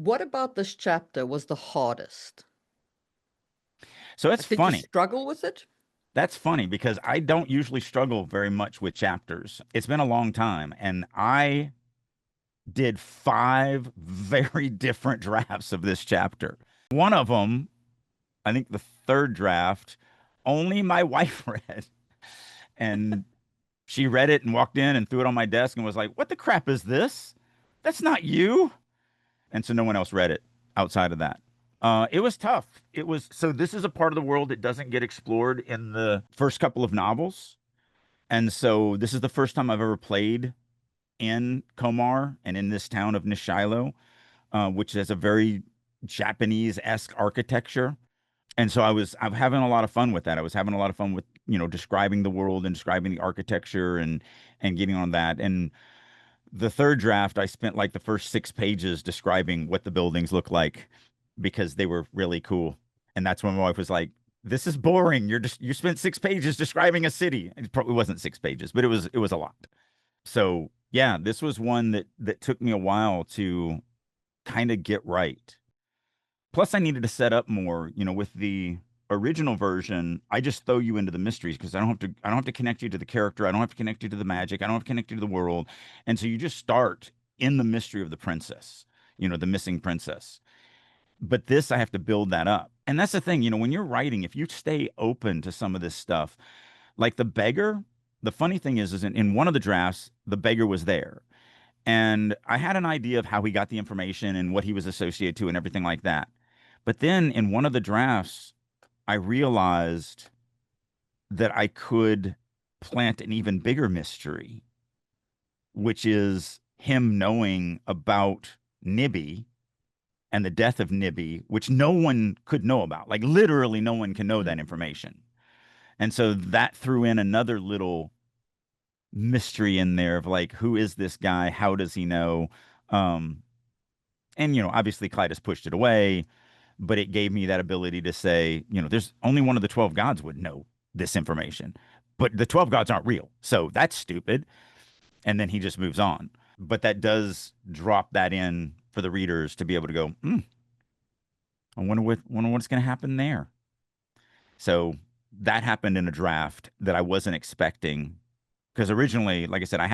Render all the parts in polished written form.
what about this chapter was the hardest? So it's Did you funny. struggle with it? That's funny because I don't usually struggle very much with chapters. It's been a long time, and I did 5 very different drafts of this chapter. One of them, I think the third draft, only my wife read. And she read it and walked in and threw it on my desk and was like, "What the crap is this? That's not you." And so no one else read it outside of that. It was tough. It was so this is a part of the world that doesn't get explored in the first couple of novels. And so this is the first time I've ever played in Komar and in this town of Nishilo, which has a very Japanese-esque architecture. And so I'm having a lot of fun with that. I was having a lot of fun with, describing the world and describing the architecture and getting on that. And the third draft, I spent like the first 6 pages describing what the buildings look like because they were really cool. And that's when my wife was like, "This is boring. You spent 6 pages describing a city." It probably wasn't 6 pages, but it was a lot. So yeah, this was one that took me a while to kind of get right. Plus, I needed to set up more. With the original version, I just throw you into the mysteries because I don't have to connect you to the character. I don't have to connect you to the magic. I don't have to connect you to the world. And so you just start in the mystery of the princess, the missing princess. But this, I have to build that up. And that's the thing, when you're writing, if you stay open to some of this stuff, like the beggar, the funny thing is in one of the drafts, the beggar was there. And I had an idea of how he got the information and what he was associated to and everything like that. But then in one of the drafts, I realized that I could plant an even bigger mystery, which is him knowing about Nibby and the death of Nibby, which no one could know about. Like literally no one can know that Mm. information. And so that threw in another little mystery in there of like, who is this guy? How does he know? Um, and obviously Clyde has pushed it away, but it gave me that ability to say, there's only one of the 12 gods would know this information, but the 12 gods aren't real. So that's stupid. And then he just moves on. But that does drop that in for the readers to be able to go, wonder what's going to happen there. So that happened in a draft that I wasn't expecting because originally, like I said, I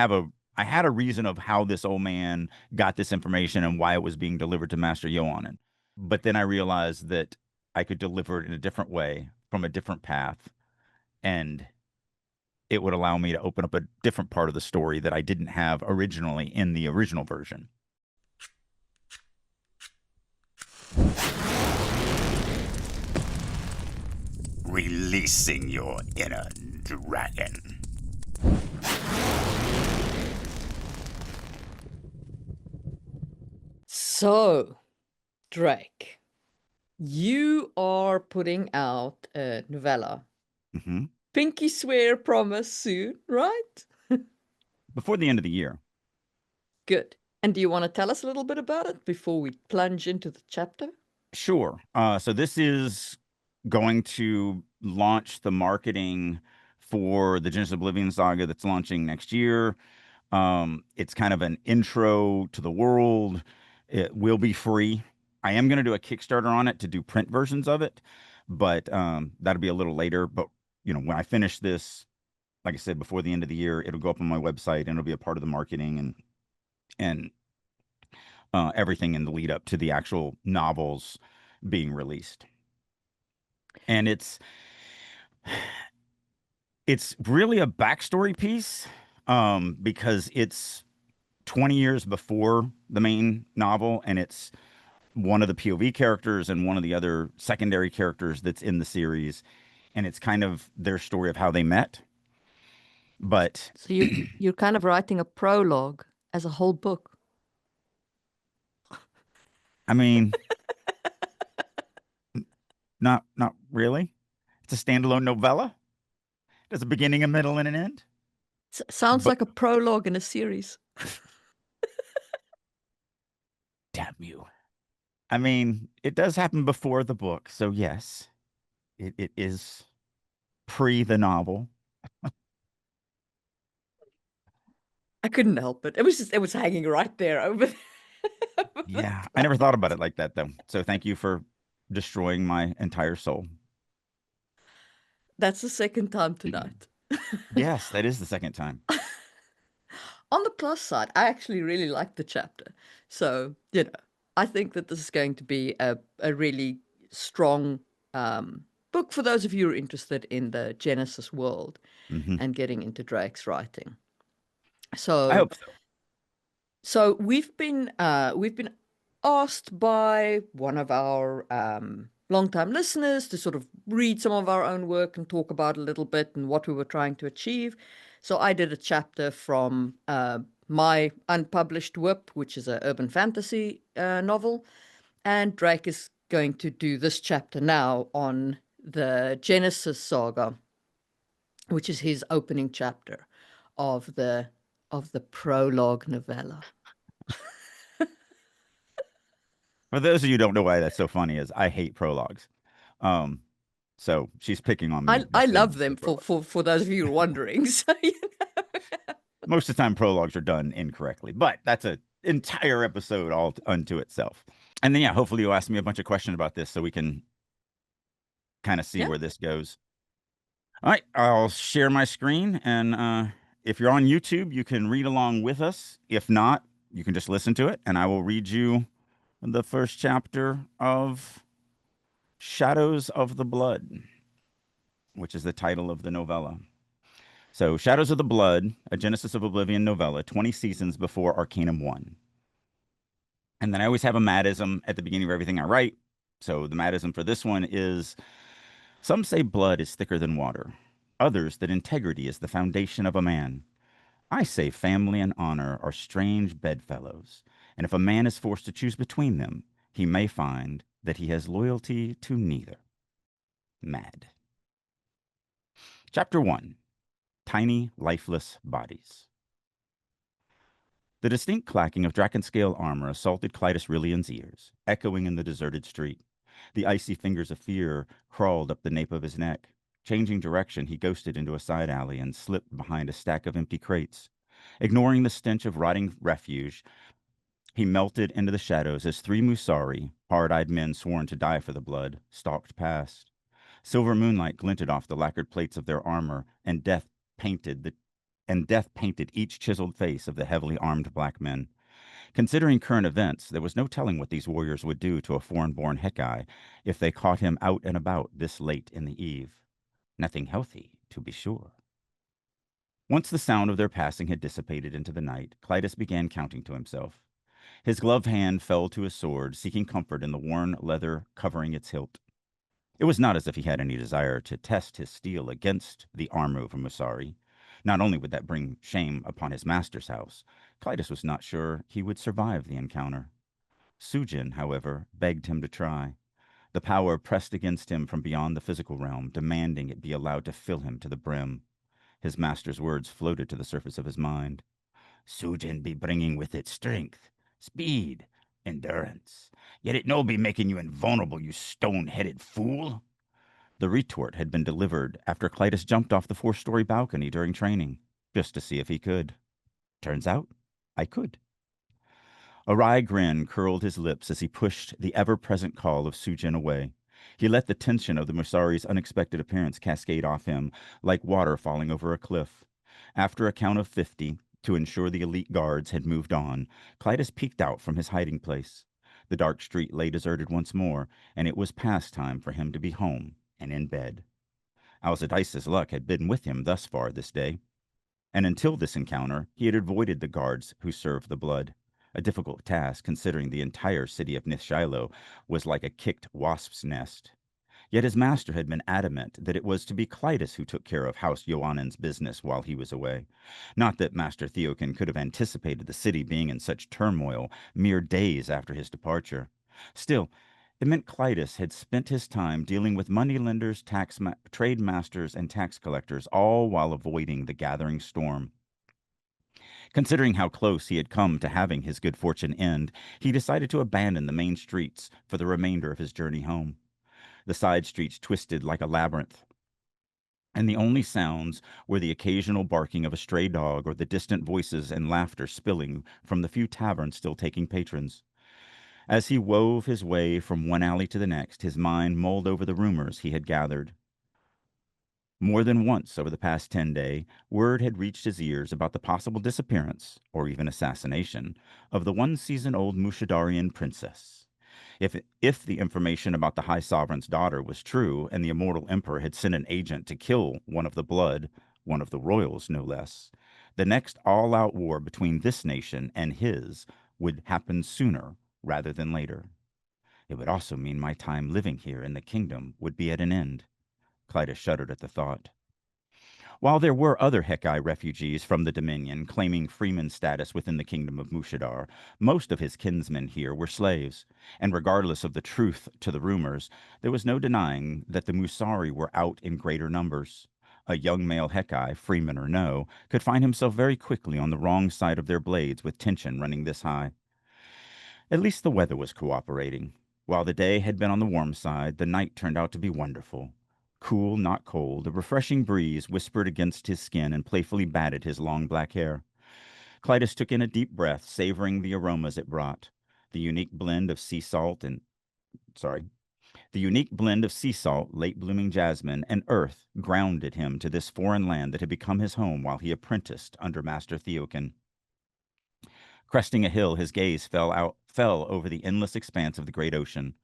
had a reason of how this old man got this information and why it was being delivered to Master Yohanan. But then I realized that I could deliver it in a different way from a different path, and it would allow me to open up a different part of the story that I didn't have originally in the original version. Releasing your inner dragon. So, Drake, you are putting out a novella. Mm-hmm. Pinky swear promise soon, right? Before the end of the year. Good. And do you want to tell us a little bit about it before we plunge into the chapter? Sure. So this is going to launch the marketing for the Genesis Oblivion saga that's launching next year. It's kind of an intro to the world. It will be free. I am going to do a Kickstarter on it to do print versions of it, but that'll be a little later. But when I finish this, like I said, before the end of the year, it'll go up on my website and it'll be a part of the marketing and everything in the lead up to the actual novels being released. And it's really a backstory piece because it's 20 years before the main novel, and it's one of the POV characters and one of the other secondary characters that's in the series, and it's kind of their story of how they met. But So you're kind of writing a prologue as a whole book. I mean, not really. It's a standalone novella. There's a beginning, a middle, and an end. Sounds But like a prologue in a series. damn you. I mean, it does happen before the book, so yes, it is pre the novel. I couldn't help it. It was hanging right there over there. Yeah, I never thought about it like that though. So thank you for destroying my entire soul. That's the second time tonight. Yes, that is the second time. On the plus side, I actually really like the chapter. So, I think that this is going to be a really strong book for those of you who are interested in the Genesis world Hmm. and getting into Drake's writing. I So, hope so. we've been asked by one of our longtime listeners to sort of read some of our own work and talk about a little bit and what we were trying to achieve. So I did a chapter from my unpublished WIP, which is an urban fantasy novel, and Drake is going to do this chapter now on the Genesis saga, which is his opening chapter of the prologue novella. For those of you who don't know why that's so funny, is I hate prologues. Um, so she's picking on me I just saying love it's the them prologue. for those of you who are wondering. So, Most of the time, prologues are done incorrectly, but that's an entire episode all unto itself. And then, yeah, hopefully you'll ask me a bunch of questions about this so we can kind of see yeah. where this goes. All right, I'll share my screen. And if you're on YouTube, you can read along with us. If not, you can just listen to it, and I will read you the first chapter of Shadows of the Blood, which is the title of the novella. So, Shadows of the Blood, a Genesis of Oblivion novella, 20 seasons before Arcanum 1. And then I always have a madism at the beginning of everything I write. So, the madism for this one is some say blood is thicker than water, others that integrity is the foundation of a man. I say family and honor are strange bedfellows, and if a man is forced to choose between them, he may find that he has loyalty to neither. Mad. Chapter 1. Tiny, lifeless bodies. The distinct clacking of Drakenscale armor assaulted Clytus Rillian's ears, echoing in the deserted street. The icy fingers of fear crawled up the nape of his neck. Changing direction, he ghosted into a side alley and slipped behind a stack of empty crates. Ignoring the stench of rotting refuse, he melted into the shadows as three Musari, hard-eyed men sworn to die for the blood, stalked past. Silver moonlight glinted off the lacquered plates of their armor, and death painted each chiseled face of the heavily armed black men. Considering current events, there was no telling what these warriors would do to a foreign-born Hekai if they caught him out and about this late in the eve. Nothing healthy, to be sure. Once the sound of their passing had dissipated into the night, Clytus began counting to himself. His gloved hand fell to his sword, seeking comfort in the worn leather covering its hilt. It was not as if he had any desire to test his steel against the armor of a Musari. Not only would that bring shame upon his master's house, Clytus was not sure he would survive the encounter. Sujin, however, begged him to try. The power pressed against him from beyond the physical realm, demanding it be allowed to fill him to the brim. His master's words floated to the surface of his mind. Sujin be bringing with it strength, speed, endurance. Yet it no be making you invulnerable, you stone-headed fool. The retort had been delivered after Clytus jumped off the 4-story balcony during training, just to see if he could. Turns out, I could. A wry grin curled his lips as he pushed the ever-present call of Sujin away. He let the tension of the Musari's unexpected appearance cascade off him like water falling over a cliff. After a count of 50, to ensure the elite guards had moved on, Clytus peeked out from his hiding place. The dark street lay deserted once more, and it was past time for him to be home and in bed. Alcidice's luck had been with him thus far this day, and until this encounter, he had avoided the guards who served the blood. A difficult task, considering the entire city of Nithshilo was like a kicked wasp's nest. Yet his master had been adamant that it was to be Clytus who took care of House Ioannen's business while he was away. Not that Master Theokin could have anticipated the city being in such turmoil mere days after his departure. Still, it meant Clytus had spent his time dealing with moneylenders, trade masters, and tax collectors, all while avoiding the gathering storm. Considering how close he had come to having his good fortune end, he decided to abandon the main streets for the remainder of his journey home. The side streets twisted like a labyrinth, and the only sounds were the occasional barking of a stray dog or the distant voices and laughter spilling from the few taverns still taking patrons. As he wove his way from one alley to the next, his mind mulled over the rumors he had gathered. More than once over the past 10 days, word had reached his ears about the possible disappearance, or even assassination, of the one-season-old Mushadarian princess. If the information about the High Sovereign's daughter was true, and the immortal emperor had sent an agent to kill one of the blood, one of the royals no less, the next all-out war between this nation and his would happen sooner rather than later. It would also mean my time living here in the kingdom would be at an end. Clyda shuddered at the thought. While there were other Hekai refugees from the Dominion claiming freeman status within the kingdom of Mushadar, most of his kinsmen here were slaves, and regardless of the truth to the rumors, there was no denying that the Musari were out in greater numbers. A young male Hekai, freeman or no, could find himself very quickly on the wrong side of their blades with tension running this high. At least the weather was cooperating. While the day had been on the warm side, the night turned out to be wonderful. Cool, not cold, a refreshing breeze whispered against his skin and playfully batted his long black hair. Clytus took in a deep breath, savoring the aromas it brought. The unique blend of sea salt, late blooming jasmine, and earth grounded him to this foreign land that had become his home while he apprenticed under Master Theokin. Cresting a hill, his gaze fell over the endless expanse of the great ocean.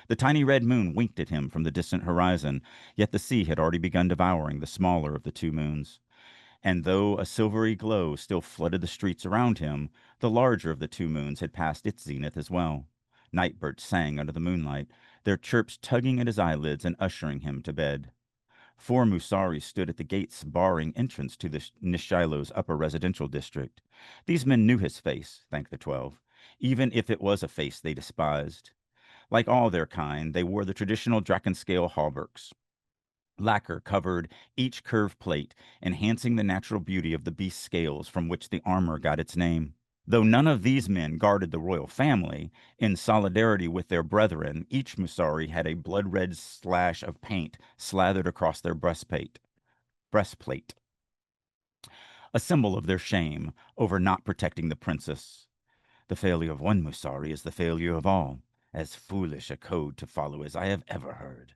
The tiny red moon winked at him from the distant horizon, yet the sea had already begun devouring the smaller of the two moons. And though a silvery glow still flooded the streets around him, the larger of the two moons had passed its zenith as well. Nightbirds sang under the moonlight, their chirps tugging at his eyelids and ushering him to bed. 4 Musari stood at the gates barring entrance to the Nishilo's upper residential district. These men knew his face, thank the 12, even if it was a face they despised. Like all their kind, they wore the traditional Drachenscale hauberks. Lacquer covered each curved plate, enhancing the natural beauty of the beast's scales from which the armor got its name. Though none of these men guarded the royal family, in solidarity with their brethren, each Musari had a blood-red slash of paint slathered across their breastplate, a symbol of their shame over not protecting the princess. The failure of one Musari is the failure of all, as foolish a code to follow as I have ever heard.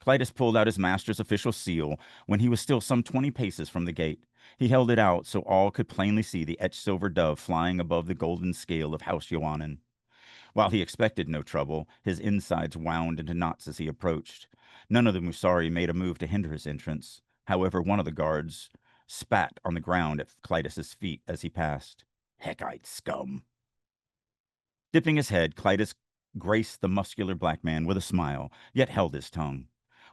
Clytus pulled out his master's official seal when he was still some 20 paces from the gate. He held it out so all could plainly see the etched silver dove flying above the golden scale of House Yoanan. While he expected no trouble, his insides wound into knots as he approached. None of the Musari made a move to hinder his entrance. However, one of the guards spat on the ground at Clytus's feet as he passed. Heckite scum! Dipping his head, Clytus graced the muscular black man with a smile, yet held his tongue.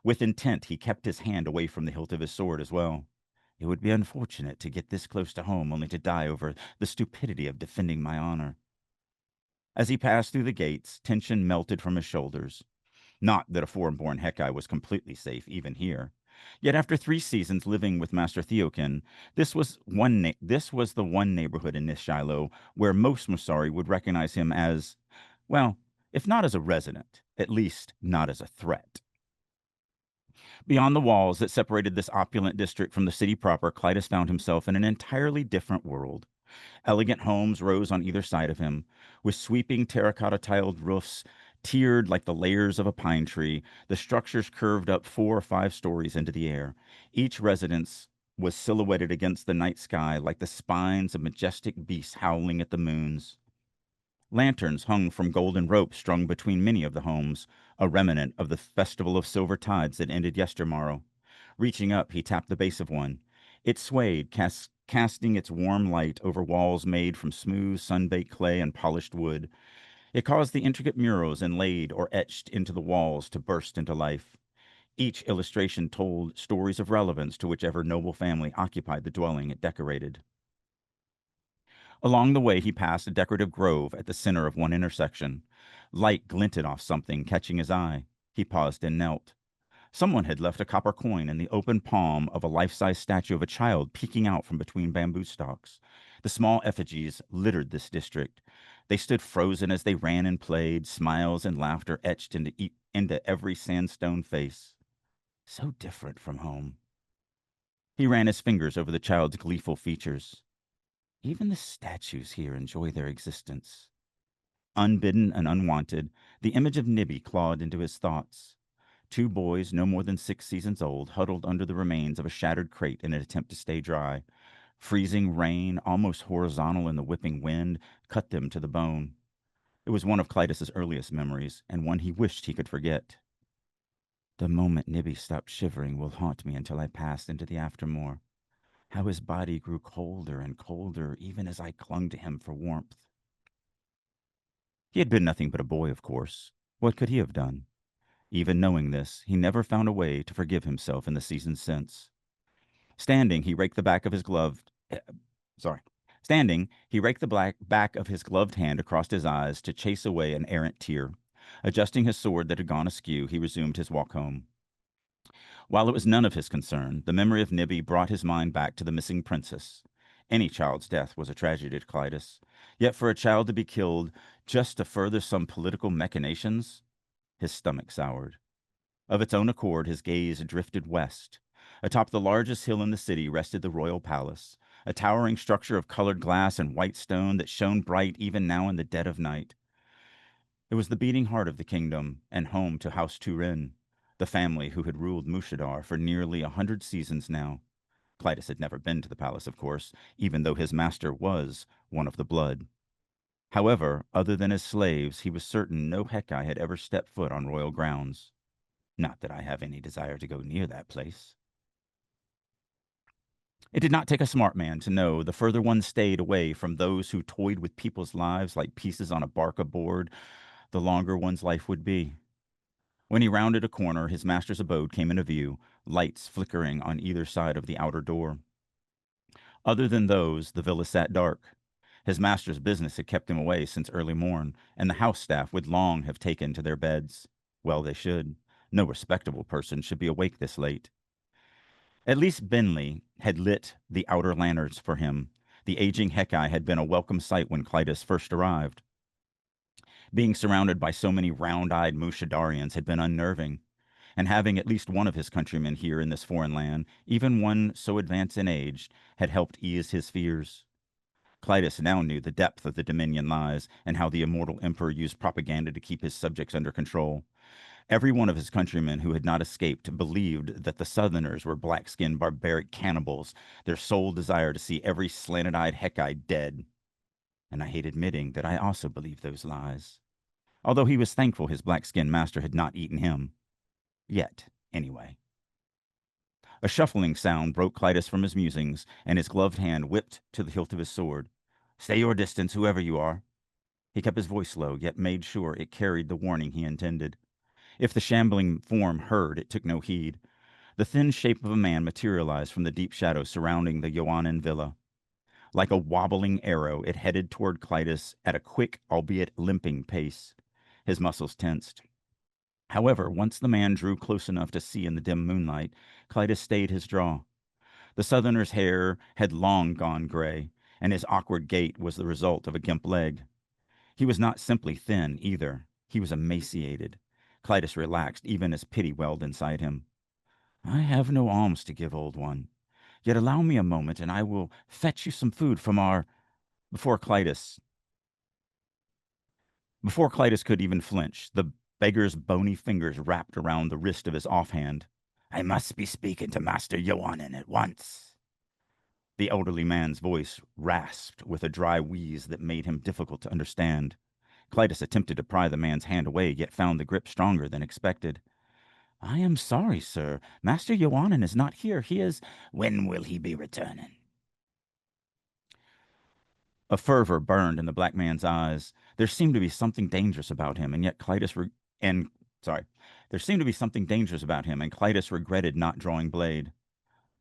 With intent, he kept his hand away from the hilt of his sword as well. It would be unfortunate to get this close to home only to die over the stupidity of defending my honor. As he passed through the gates, tension melted from his shoulders. Not that a foreign-born Hekai was completely safe, even here. Yet after 3 seasons living with Master Theokin, this was the one neighborhood in Nishilo where most Musari would recognize him as, well, if not as a resident, at least not as a threat. Beyond the walls that separated this opulent district from the city proper, Clytus found himself in an entirely different world. Elegant homes rose on either side of him, with sweeping terracotta-tiled roofs tiered like the layers of a pine tree. The structures curved up 4 or 5 stories into the air. Each residence was silhouetted against the night sky like the spines of majestic beasts howling at the moons. Lanterns hung from golden ropes strung between many of the homes, a remnant of the festival of silver tides that ended yestermorrow. Reaching up, he tapped the base of one. It swayed, casting its warm light over walls made from smooth, sun-baked clay and polished wood. It caused the intricate murals inlaid or etched into the walls to burst into life. Each illustration told stories of relevance to whichever noble family occupied the dwelling it decorated. Along the way, he passed a decorative grove at the center of one intersection. Light glinted off something, catching his eye. He paused and knelt. Someone had left a copper coin in the open palm of a life-size statue of a child peeking out from between bamboo stalks. The small effigies littered this district. They stood frozen as they ran and played, smiles and laughter etched into every sandstone face. So different from home. He ran his fingers over the child's gleeful features. Even the statues here enjoy their existence. Unbidden and unwanted, the image of Nibby clawed into his thoughts. Two boys, no more than 6 seasons old, huddled under the remains of a shattered crate in an attempt to stay dry. Freezing rain, almost horizontal in the whipping wind, cut them to the bone. It was one of Clytus's earliest memories, and one he wished he could forget. The moment Nibby stopped shivering will haunt me until I pass into the aftermore. How his body grew colder and colder, even as I clung to him for warmth. He had been nothing but a boy, of course. What could he have done? Even knowing this, he never found a way to forgive himself in the seasons since. Standing, he raked the back of his gloved sorry. Standing, he raked the back of his gloved hand across his eyes to chase away an errant tear. Adjusting his sword that had gone askew, he resumed his walk home. While it was none of his concern, the memory of Nibby brought his mind back to the missing princess. Any child's death was a tragedy to Clytus. Yet for a child to be killed just to further some political machinations, his stomach soured. Of its own accord, his gaze drifted west. Atop the largest hill in the city rested the royal palace, a towering structure of colored glass and white stone that shone bright even now in the dead of night. It was the beating heart of the kingdom and home to House Turin, the family who had ruled Mushadar for nearly 100 seasons now. Clytus had never been to the palace, of course, even though his master was one of the blood. However, other than as slaves, he was certain no Hekkai had ever stepped foot on royal grounds. Not that I have any desire to go near that place. It did not take a smart man to know the further one stayed away from those who toyed with people's lives like pieces on a barca board, the longer one's life would be. When he rounded a corner, his master's abode came into view, lights flickering on either side of the outer door. Other than those, the villa sat dark. His master's business had kept him away since early morn, and the house staff would long have taken to their beds. Well, they should. No respectable person should be awake this late. At least Benley had lit the outer lanterns for him. The aging Hekkai had been a welcome sight when Clytus first arrived. Being surrounded by so many round-eyed Mushadarians had been unnerving, and having at least one of his countrymen here in this foreign land, even one so advanced in age, had helped ease his fears. Clytus now knew the depth of the Dominion lies and how the immortal emperor used propaganda to keep his subjects under control. Every one of his countrymen who had not escaped believed that the Southerners were black-skinned barbaric cannibals, their sole desire to see every slanted-eyed Hekkai dead. And I hate admitting that I also believed those lies. Although he was thankful his black-skinned master had not eaten him. Yet, anyway. A shuffling sound broke Clytus from his musings, and his gloved hand whipped to the hilt of his sword. Stay your distance, whoever you are. He kept his voice low, yet made sure it carried the warning he intended. If the shambling form heard, it took no heed. The thin shape of a man materialized from the deep shadows surrounding the Ioannin villa. Like a wobbling arrow, it headed toward Clytus at a quick, albeit limping pace. His muscles tensed. However, once the man drew close enough to see in the dim moonlight, Clytus stayed his draw. The Southerner's hair had long gone gray, and his awkward gait was the result of a gimp leg. He was not simply thin, either. He was emaciated. Clytus relaxed, even as pity welled inside him. I have no alms to give, old one. Yet allow me a moment, and I will fetch you some food from our... Before Clytus could even flinch, the beggar's bony fingers wrapped around the wrist of his offhand. I must be speaking to Master Ioannin at once. The elderly man's voice rasped with a dry wheeze that made him difficult to understand. Clytus attempted to pry the man's hand away, yet found the grip stronger than expected. I am sorry, sir. Master Ioannin is not here. He is... When will he be returning? A fervor burned in the black man's eyes. There seemed to be something dangerous about him, and yet there seemed to be something dangerous about him, and Clytus regretted not drawing blade.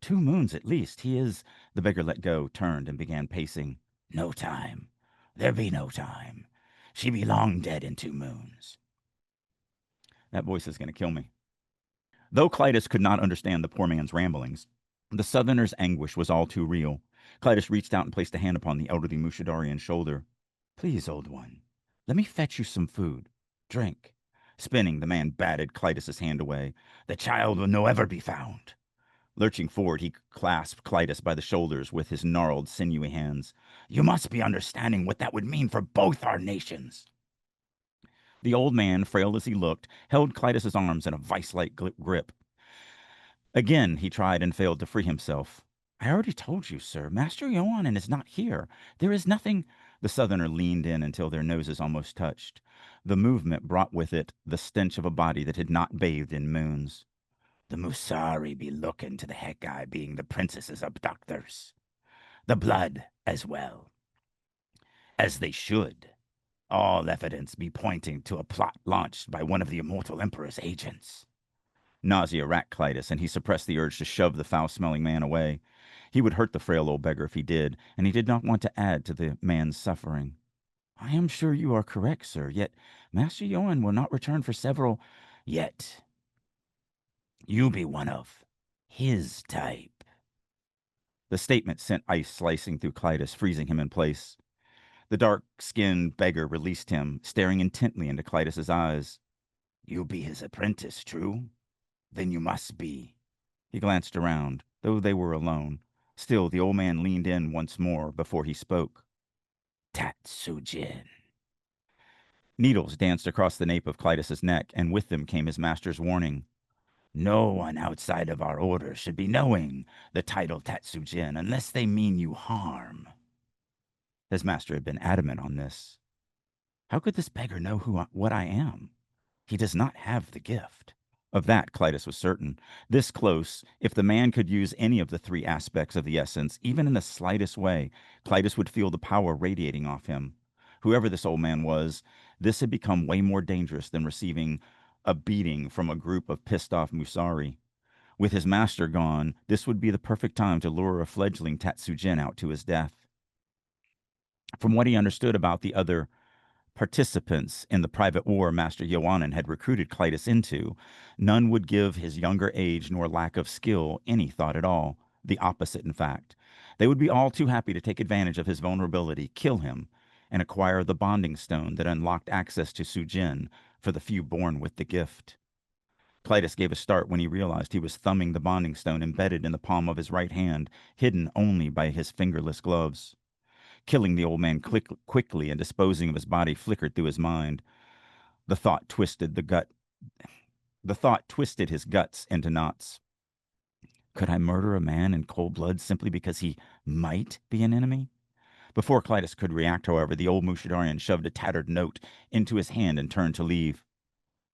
2 moons at least. He is... The beggar let go, turned, and began pacing. No time. There be no time. She be long dead in 2 moons. That voice is going to kill me. Though Clytus could not understand the poor man's ramblings, the Southerner's anguish was all too real. Clytus reached out and placed a hand upon the elderly Mushadarian's shoulder. Please, old one, let me fetch you some food. Drink. Spinning, the man batted Clytus's hand away. The child will no ever be found. Lurching forward, he clasped Clytus by the shoulders with his gnarled, sinewy hands. You must be understanding what that would mean for both our nations. The old man, frail as he looked, held Clytus's arms in a vice-like grip. Again, he tried and failed to free himself. I already told you, sir. Master Ioannin is not here. There is nothing. The southerner leaned in until their noses almost touched. The movement brought with it the stench of a body that had not bathed in moons. The Musari be looking to the Hekai being the princess's abductors. The blood as well. As they should. All evidence be pointing to a plot launched by one of the immortal emperor's agents. Nausea racked Clytus, and he suppressed the urge to shove the foul-smelling man away. He would hurt the frail old beggar if he did, and he did not want to add to the man's suffering. I am sure you are correct, sir, yet Master Ioann will not return for several... Yet you be one of his type. The statement sent ice slicing through Clytus, freezing him in place. The dark-skinned beggar released him, staring intently into Clytus's eyes. You be his apprentice, true? Then you must be. He glanced around, though they were alone. Still, the old man leaned in once more before he spoke. Tatsujin. Needles danced across the nape of Clytus's neck, and with them came his master's warning. No one outside of our order should be knowing the title Tatsujin unless they mean you harm. His master had been adamant on this. How could this beggar know what I am? He does not have the gift. Of that, Clytus was certain. This close, if the man could use any of the three aspects of the essence, even in the slightest way, Clytus would feel the power radiating off him. Whoever this old man was, this had become way more dangerous than receiving a beating from a group of pissed-off Musari. With his master gone, this would be the perfect time to lure a fledgling Tatsujin out to his death. From what he understood about the other participants in the private war Master Ioannin had recruited Clytus into, none would give his younger age nor lack of skill any thought at all. The opposite, in fact. They would be all too happy to take advantage of his vulnerability, kill him, and acquire the bonding stone that unlocked access to Sujin for the few born with the gift. Clytus gave a start when he realized he was thumbing the bonding stone embedded in the palm of his right hand, hidden only by his fingerless gloves. Killing the old man quickly and disposing of his body flickered through his mind. The thought twisted his guts into knots. Could I murder a man in cold blood simply because he might be an enemy? Before Clytus could react, however, the old Mushadarian shoved a tattered note into his hand and turned to leave.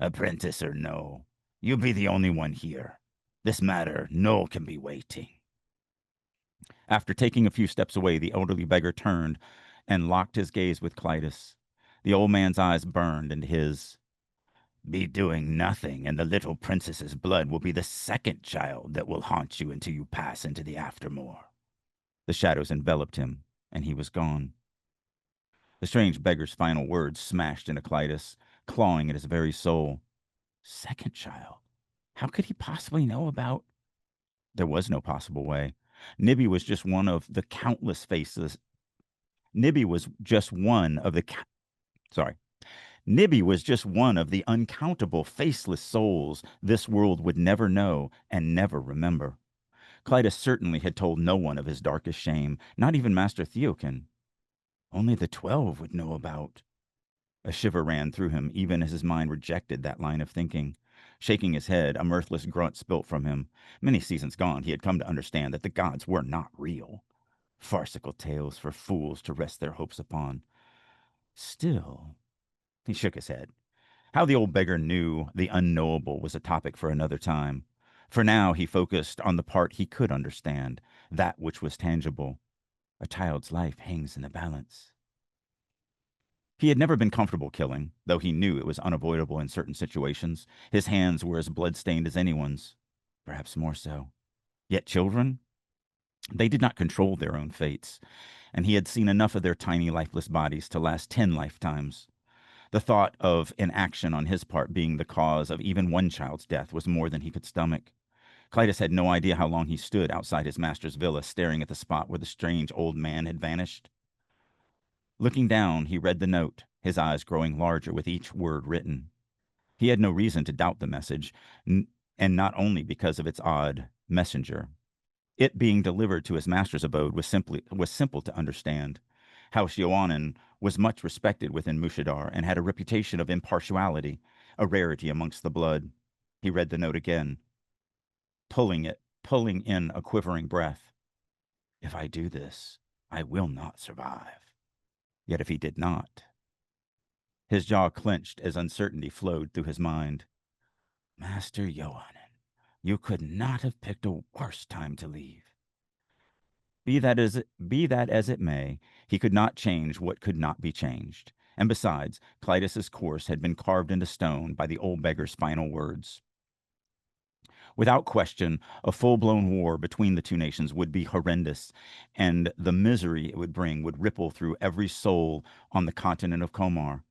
Apprentice or no, you be the only one here. This matter no can be waiting. After taking a few steps away, the elderly beggar turned and locked his gaze with Clytus. The old man's eyes burned into his. Be doing nothing, and the little princess's blood will be the second child that will haunt you until you pass into the aftermore. The shadows enveloped him, and he was gone. The strange beggar's final words smashed into Clytus, clawing at his very soul. Second child? How could he possibly know about... There was no possible way. Nibby was just one of the countless faces. Nibby was just one of the Nibby was just one of the uncountable faceless souls this world would never know and never remember. Clytus certainly had told no one of his darkest shame, not even Master Theokin. Only the 12 would know about. A shiver ran through him, even as his mind rejected that line of thinking. Shaking his head, a mirthless grunt spilt from him. Many seasons gone, he had come to understand that the gods were not real. Farcical tales for fools to rest their hopes upon. Still, he shook his head. How the old beggar knew the unknowable was a topic for another time. For now, he focused on the part he could understand, that which was tangible. A child's life hangs in the balance. He had never been comfortable killing, though he knew it was unavoidable in certain situations. His hands were as blood-stained as anyone's, perhaps more so. Yet children? They did not control their own fates, and he had seen enough of their tiny, lifeless bodies to last 10 lifetimes. The thought of inaction on his part being the cause of even one child's death was more than he could stomach. Clytus had no idea how long he stood outside his master's villa, staring at the spot where the strange old man had vanished. Looking down, he read the note, his eyes growing larger with each word written. He had no reason to doubt the message, and not only because of its odd messenger. It being delivered to his master's abode was simple to understand. House Yoanan was much respected within Mushadar and had a reputation of impartiality, a rarity amongst the blood. He read the note again, pulling in a quivering breath. If I do this, I will not survive. Yet if he did not, his jaw clenched as uncertainty flowed through his mind. Master Yohanan, you could not have picked a worse time to leave. Be that as it may, he could not change what could not be changed. And besides, Clitus's course had been carved into stone by the old beggar's final words. Without question, a full-blown war between the two nations would be horrendous, and the misery it would bring would ripple through every soul on the continent of Komar.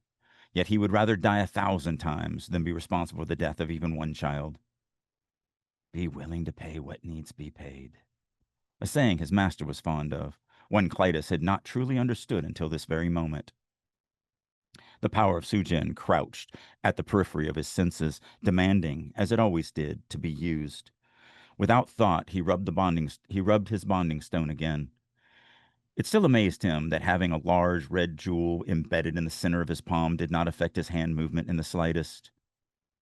Yet he would rather die 1,000 times than be responsible for the death of even one child. Be willing to pay what needs be paid. A saying his master was fond of, one Clitus had not truly understood until this very moment. The power of Sujin crouched at the periphery of his senses, demanding, as it always did, to be used. Without thought, he rubbed his bonding stone again. It still amazed him that having a large red jewel embedded in the center of his palm did not affect his hand movement in the slightest.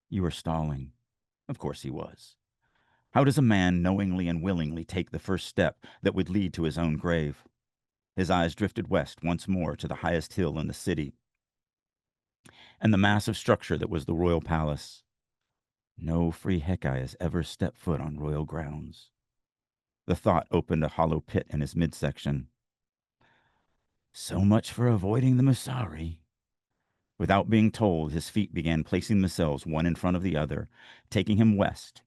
You are stalling. Of course he was. How does a man knowingly and willingly take the first step that would lead to his own grave? His eyes drifted west once more to the highest hill in the city and the massive structure that was the royal palace. No free Hekai has ever stepped foot on royal grounds. The thought opened a hollow pit in his midsection. So much for avoiding the Musari. Without being told, his feet began placing themselves one in front of the other, taking him west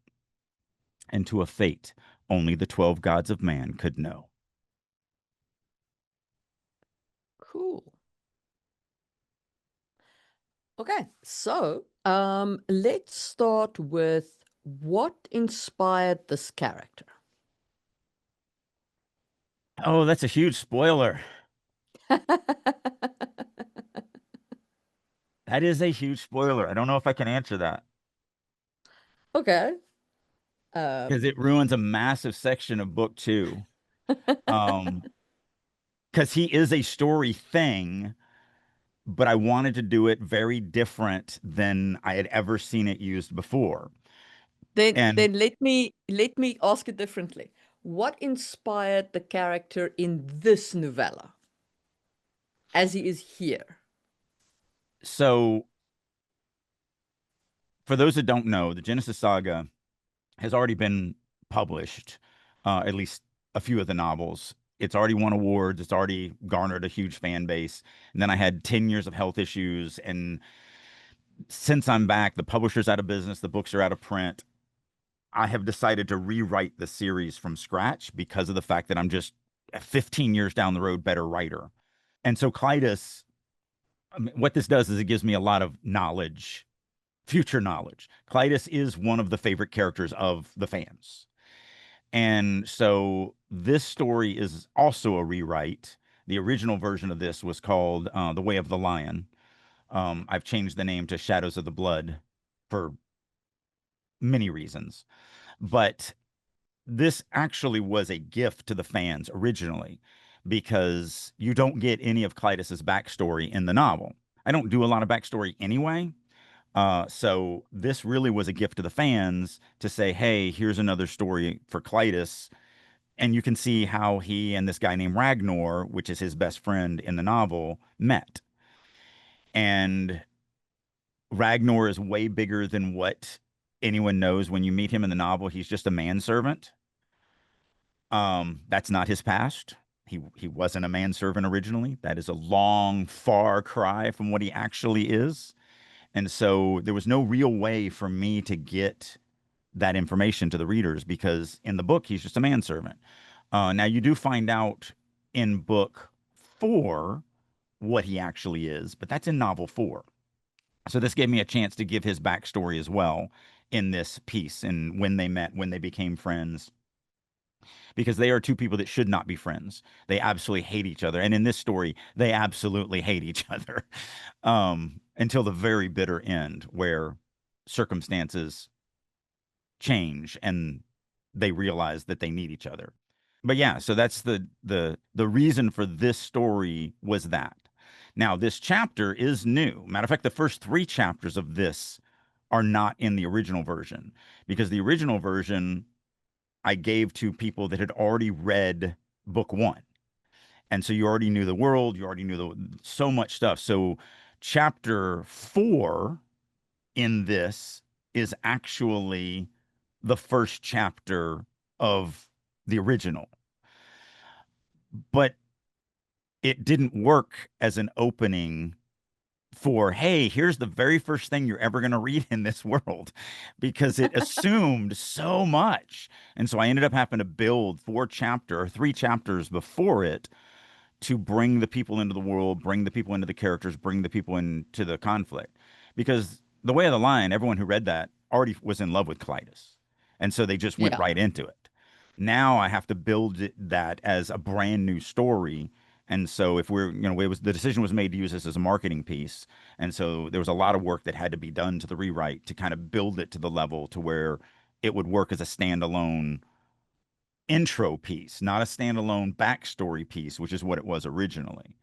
and to a fate only the 12 gods of man could know. Cool. Okay, so let's start with what inspired this character. Oh, that's a huge spoiler. That is a huge spoiler. I don't know if I can answer that Okay. because it ruins a massive section of book 2. Because he is a story thing, but I wanted to do it very different than I had ever seen it used before. Then And let me ask it differently. What inspired the character in this novella as he is here? so, for those that don't know, the Genesis Saga has already been published, at least a few of the novels. It's already won awards. It's already garnered a huge fan base. And then I had 10 years of health issues. And since I'm back, the publisher's out of business, the books are out of print. I have decided to rewrite the series from scratch because of the fact that I'm just 15 years down the road better writer. And so Clitus, I mean, what this does is it gives me a lot of knowledge, future knowledge. Clitus is one of the favorite characters of the fans. And so this story is also a rewrite. The original version of this was called The Way of the Lion. I've changed the name to Shadows of the Blood for many reasons. But this actually was a gift to the fans originally because you don't get any of Clitus's backstory in the novel. I don't do a lot of backstory anyway. So this really was a gift to the fans to say, hey, here's another story for Clitus. And you can see how he and this guy named Ragnar, which is his best friend in the novel, met. And Ragnar is way bigger than what anyone knows. When you meet him in the novel, he's just a manservant. That's not his past. He wasn't a manservant originally. That is a long, far cry from what he actually is. And so there was no real way for me to get that information to the readers because in the book, he's just a manservant. Now, you do find out in book 4 what he actually is, but that's in novel 4. So this gave me a chance to give his backstory as well in this piece and when they met, when they became friends, because they are two people that should not be friends. They absolutely hate each other. And in this story, they absolutely hate each other until the very bitter end where circumstances change and they realize that they need each other. But yeah, so that's the reason for this story was that. Now, this chapter is new. Matter of fact, the first three chapters of this are not in the original version because the original version I gave to people that had already read book one. And so you already knew the world, you already knew so much stuff. So chapter four in this is actually the first chapter of the original. But it didn't work as an opening for, hey, here's the very first thing you're ever going to read in this world, because it assumed so much. And so I ended up having to build three chapters before it to bring the people into the world, bring the people into the characters, bring the people into the conflict. Because The Way of the Lion, everyone who read that already was in love with Clytus. And so they just went Yeah. right into it. Now I have to build that as a brand new story. And so if we're, the decision was made to use this as a marketing piece. And so there was a lot of work that had to be done to the rewrite to kind of build it to the level to where it would work as a standalone intro piece, not a standalone backstory piece, which is what it was originally.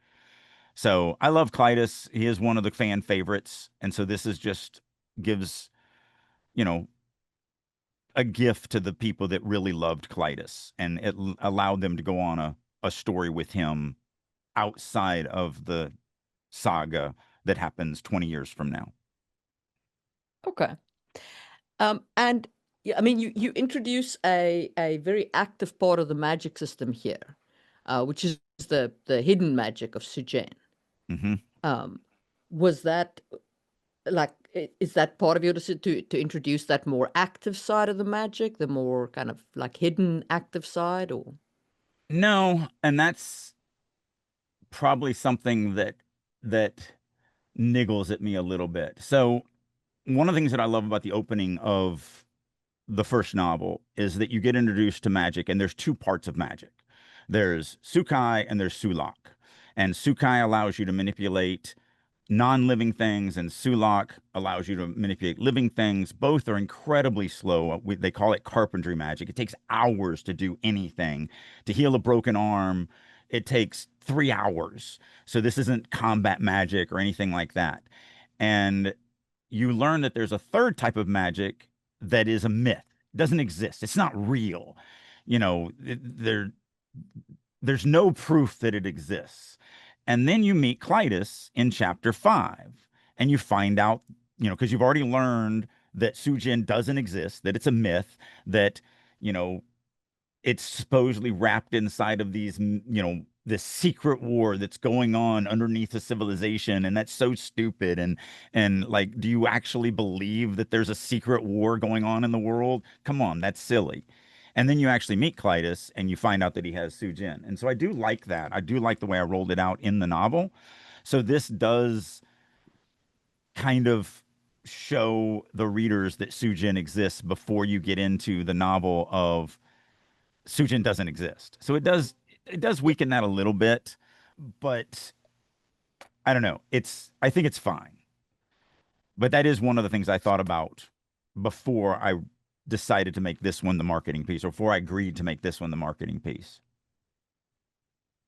So I love Clytus. He is one of the fan favorites. And so this is just gives, you know, a gift to the people that really loved Clytus. And it allowed them to go on a story with him outside of the saga that happens 20 years from now. Okay. And yeah, I mean, you introduce a very active part of the magic system here, which is the hidden magic of Sujen. Mm-hmm. Was that like is that part of your decision to introduce that more active side of the magic, the more kind of like hidden active side, or? No, and that's probably something that niggles at me a little bit. So one of the things that I love about the opening of the first novel is that you get introduced to magic, and there's two parts of magic. There's Sukai and there's Sulak. And Sukai allows you to manipulate non-living things, and Sulak allows you to manipulate living things. Both are incredibly slow. They call it carpentry magic. It takes hours to do anything. To heal a broken arm, it takes 3 hours. So this isn't combat magic or anything like that. And you learn that there's a third type of magic that is a myth. It doesn't exist. It's not real. There's no proof that it exists. And then you meet Clytus in chapter 5, and you find out, because you've already learned that Sujin doesn't exist, that it's a myth, that, you know, it's supposedly wrapped inside of these, this secret war that's going on underneath a civilization, and that's so stupid. And like, do you actually believe that there's a secret war going on in the world? Come on, that's silly. And then you actually meet Clytus, and you find out that he has Sujin. And so I do like that. I do like the way I rolled it out in the novel. So this does kind of show the readers that Sujin exists before you get into the novel of Sujin doesn't exist. So it does weaken that a little bit, but I don't know. I think it's fine. But that is one of the things I thought about before I decided to make this one the marketing piece, or before I agreed to make this one the marketing piece.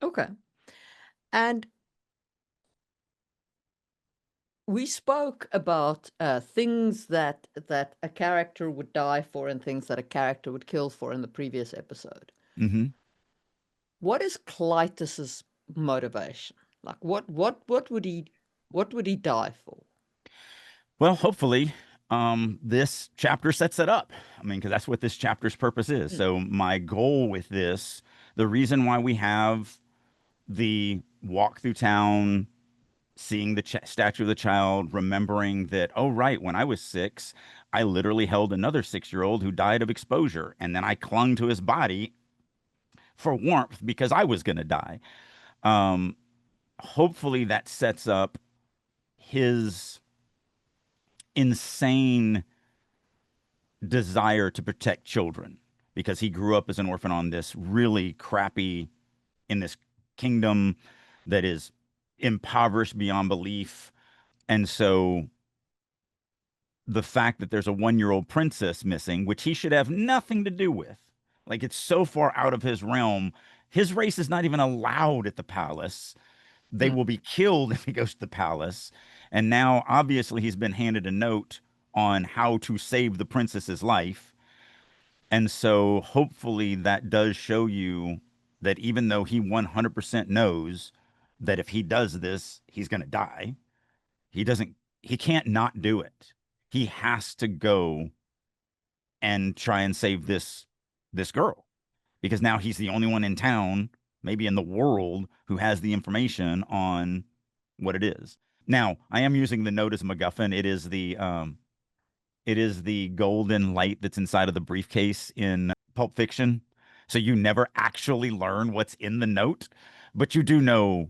Okay. And we spoke about things that a character would die for and things that a character would kill for in the previous episode. Mm-hmm. What is Clytus's motivation? Like, what would he die for? Well, hopefully, this chapter sets it up. I mean, because that's what this chapter's purpose is. Mm. So my goal with this, the reason why we have the walk through town, seeing the statue of the child, remembering that, oh, right, when I was 6, I literally held another 6-year-old who died of exposure. And then I clung to his body for warmth because I was going to die. Um, Hopefully that sets up his insane desire to protect children, because he grew up as an orphan on this really crappy, in this kingdom that is impoverished beyond belief. And so the fact that there's a 1-year-old princess missing, which he should have nothing to do with, Like it's so far out of his realm. His race is not even allowed at the palace. They Mm. will be killed if he goes to the palace. And now, obviously, he's been handed a note on how to save the princess's life. And so, hopefully, that does show you that even though he 100% knows that if he does this, he's going to die, he doesn't, he can't not do it. He has to go and try and save this girl because now he's the only one in town, maybe in the world, who has the information on what it is. Now, I am using the note as a MacGuffin. It is the golden light that's inside of the briefcase in Pulp Fiction. So you never actually learn what's in the note, but you do know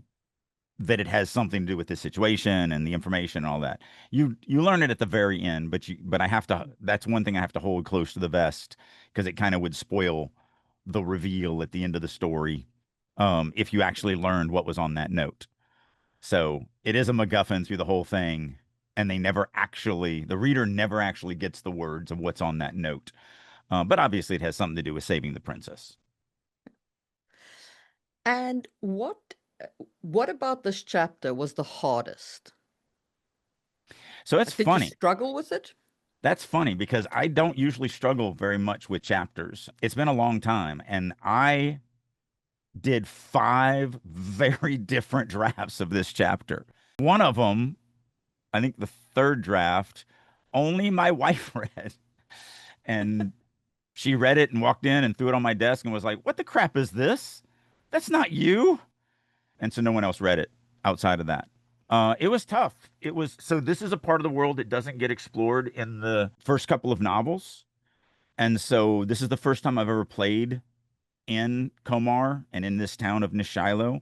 that it has something to do with the situation and the information and all that. You learn it at the very end, but I have to, that's one thing I have to hold close to the vest because it kind of would spoil the reveal at the end of the story if you actually learned what was on that note. So it is a MacGuffin through the whole thing, and the reader never actually gets the words of what's on that note. But obviously, it has something to do with saving the princess. And what about this chapter was the hardest? So it's Did you funny. struggle with it? That's funny because I don't usually struggle very much with chapters. It's been a long time, and I did 5 very different drafts of this chapter. One of them, I think the third draft, only my wife read. And she read it and walked in and threw it on my desk and was like, "What the crap is this? That's not you." And so no one else read it outside of that. It was tough. This is a part of the world that doesn't get explored in the first couple of novels. And so this is the first time I've ever played in Komar and in this town of Nishilo,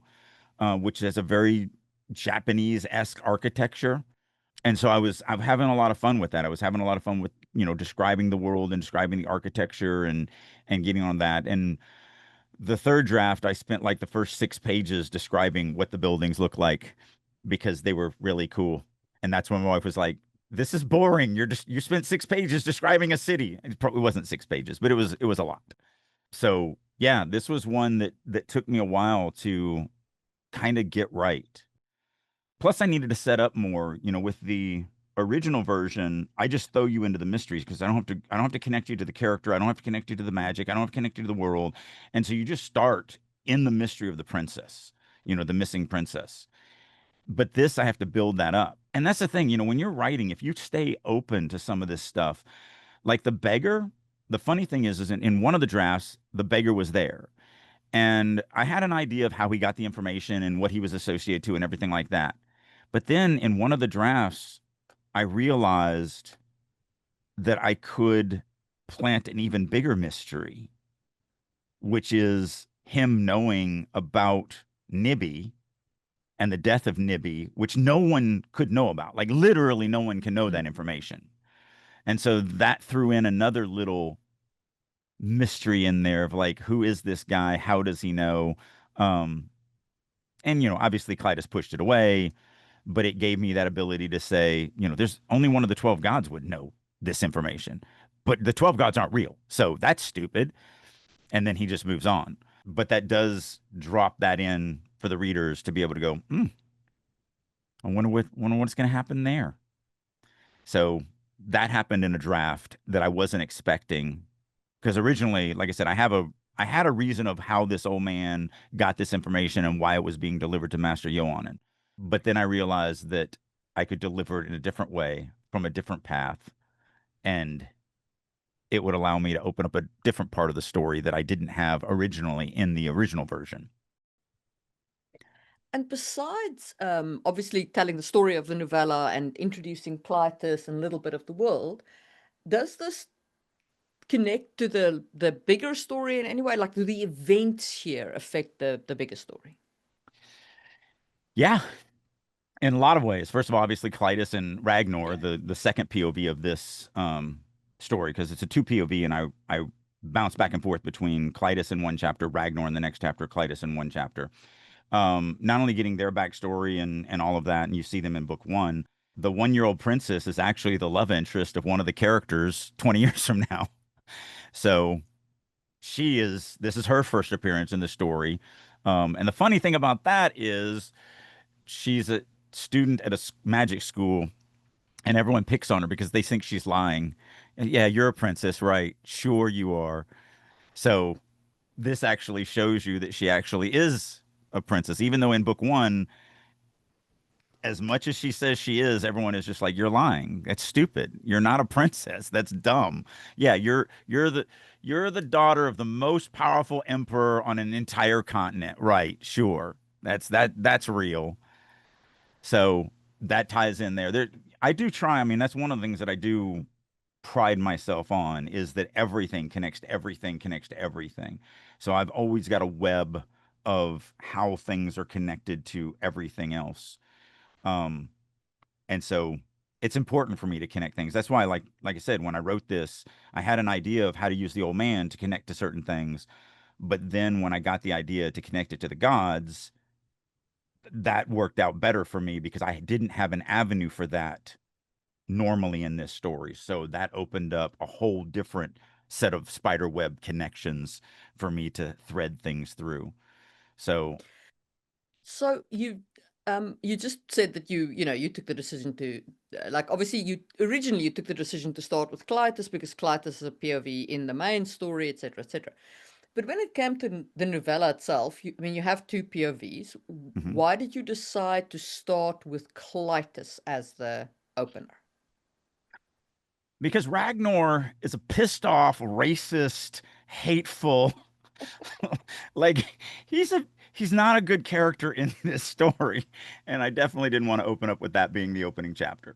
which has a very Japanese-esque architecture. And so I'm having a lot of fun with that. I was having a lot of fun with, describing the world and describing the architecture and getting on that. And the third draft, I spent like the first 6 pages describing what the buildings look like because they were really cool. And that's when my wife was like, "This is boring. You spent 6 pages describing a city." It probably wasn't 6 pages, but it was a lot. So yeah, this was one that took me a while to kind of get right. Plus, I needed to set up more, with the original version. I just throw you into the mysteries because I don't have to connect you to the character. I don't have to connect you to the magic. I don't have to connect you to the world. And so you just start in the mystery of the princess, the missing princess. But this, I have to build that up. And that's the thing, when you're writing, if you stay open to some of this stuff, like the beggar, the funny thing is in one of the drafts, the beggar was there. And I had an idea of how he got the information and what he was associated to and everything like that. But then in one of the drafts, I realized that I could plant an even bigger mystery, which is him knowing about Nibby and the death of Nibby, which no one could know about. Like literally no one can know that information. And so that threw in another little mystery in there of like, who is this guy? How does he know? Um, and obviously Clytus pushed it away, but it gave me that ability to say, there's only one of the 12 gods would know this information, but the 12 gods aren't real. So that's stupid. And then he just moves on. But that does drop that in for the readers to be able to go, I wonder what's going to happen there. So that happened in a draft that I wasn't expecting because originally, like I said, I had a reason of how this old man got this information and why it was being delivered to Master Yohanan. But then I realized that I could deliver it in a different way from a different path, and it would allow me to open up a different part of the story that I didn't have originally in the original version. And besides, obviously telling the story of the novella and introducing Clytus and a little bit of the world, does this connect to the bigger story in any way? Like, do the events here affect the bigger story? Yeah, in a lot of ways. First of all, obviously Clytus and Ragnar, Yeah. the second POV of this story, because it's a 2 POV, and I bounce back and forth between Clytus in one chapter, Ragnar in the next chapter, Clytus in one chapter. Not only getting their backstory and all of that, and you see them in book 1. The 1-year-old princess is actually the love interest of one of the characters 20 years from now. So this is her first appearance in the story. And the funny thing about that is she's a student at a magic school, and everyone picks on her because they think she's lying. Yeah, you're a princess, right? Sure, you are. So this actually shows you that she actually is a princess, even though in book one, as much as she says she is, everyone is just like, you're lying. That's stupid. You're not a princess. That's dumb. Yeah, you're the daughter of the most powerful emperor on an entire continent. Right, sure. That's real. So that ties in there. I do try. I mean, that's one of the things that I do pride myself on is that everything connects to everything connects to everything. So I've always got a web of how things are connected to everything else. Um, and so it's important for me to connect things. That's why, like I said, when I wrote this, I had an idea of how to use the old man to connect to certain things. But then when I got the idea to connect it to the gods, that worked out better for me because I didn't have an avenue for that normally in this story. So that opened up a whole different set of spider web connections for me to thread things through. So So you just said that you took the decision to like obviously you originally you took the decision to start with Clytus because Clytus is a POV in the main story, etc., etc. But when it came to the novella itself, I mean, you have two POVs. mhm. Why did you decide to start with Clytus as the opener? Because Ragnar is a pissed off, racist, hateful, like he's not a good character in this story, and I definitely didn't want to open up with that being the opening chapter.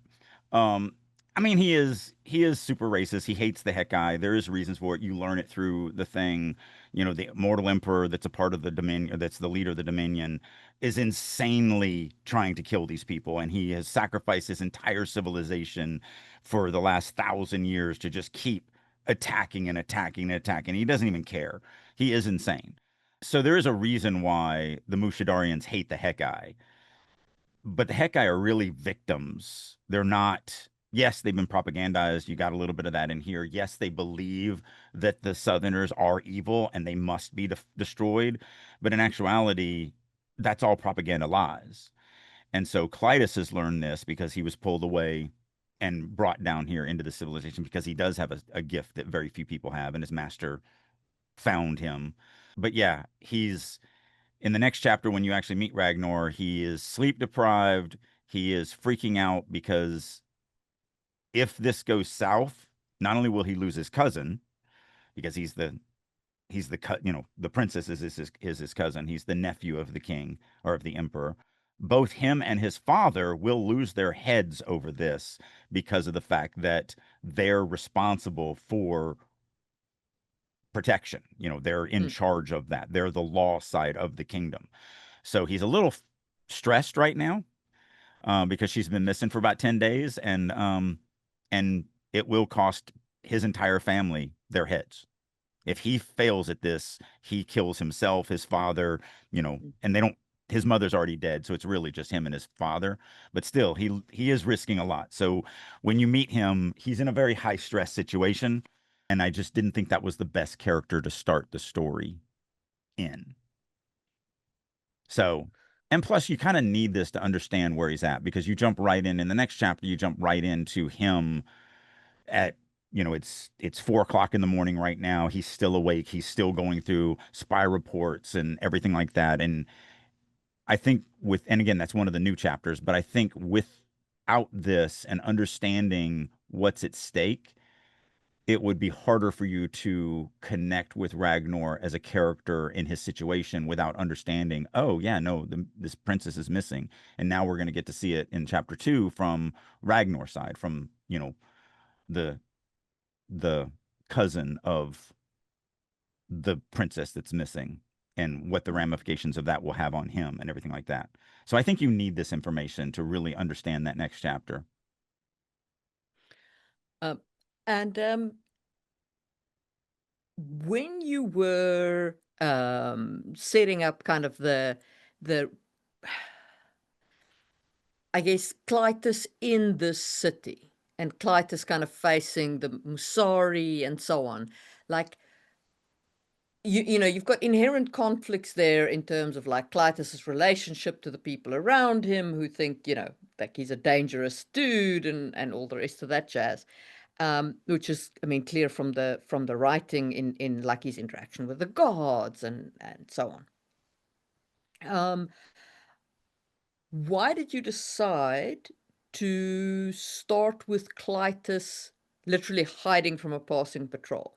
Um, I mean, he is super racist. He hates the heck guy. There is reasons for it. You learn it through the thing. You know, the mortal emperor that's a part of the Dominion, that's the leader of the Dominion, is insanely trying to kill these people, and he has sacrificed his entire civilization for the last 1,000 years to just keep attacking and attacking and attacking. He doesn't even care. He is insane. So there is a reason why the Mushadarians hate the Hekai, but the Hekai are really victims. They're not. Yes, they've been propagandized. You got a little bit of that in here. Yes, they believe that the Southerners are evil and they must be destroyed. But in actuality, that's all propaganda lies. And so Clytus has learned this because he was pulled away and brought down here into the civilization because he does have a gift that very few people have, and his master found him. But yeah, he's in the next chapter when you actually meet Ragnar, he is sleep deprived. He is freaking out because if this goes south, not only will he lose his cousin because the princess is his cousin. He's the nephew of the king or of the emperor. Both him and his father will lose their heads over this because of the fact that they're responsible for protection. You know, they're in Mm. charge of that. They're the law side of the kingdom. So he's a little stressed right now because she's been missing for about 10 days, and it will cost his entire family their heads. If he fails at this, he kills himself, his father, Mm. and they don't. His mother's already dead, so it's really just him and his father. But still, he is risking a lot. So when you meet him, he's in a very high stress situation, and I just didn't think that was the best character to start the story in. So, and plus, you kind of need this to understand where he's at because you jump right in the next chapter. You jump right into him at it's 4 o'clock in the morning right now. He's still awake. He's still going through spy reports and everything like that. And I think and again, that's one of the new chapters, but I think without this and understanding what's at stake, it would be harder for you to connect with Ragnar as a character in his situation without understanding, oh, yeah, no, this princess is missing. And now we're going to get to see it in chapter 2 from Ragnar's side, from, the the cousin of the princess that's missing and what the ramifications of that will have on him and everything like that. So I think you need this information to really understand that next chapter. Um, and when you were setting up kind of the I guess Clytus in this city and Clytus kind of facing the Musari and so on, like you know, you've got inherent conflicts there in terms of like Clytus's relationship to the people around him who think, you know, like he's a dangerous dude and all the rest of that jazz. Which is, I mean, clear from the writing in like his interaction with the gods and so on. Why did you decide to start with Clytus literally hiding from a passing patrol?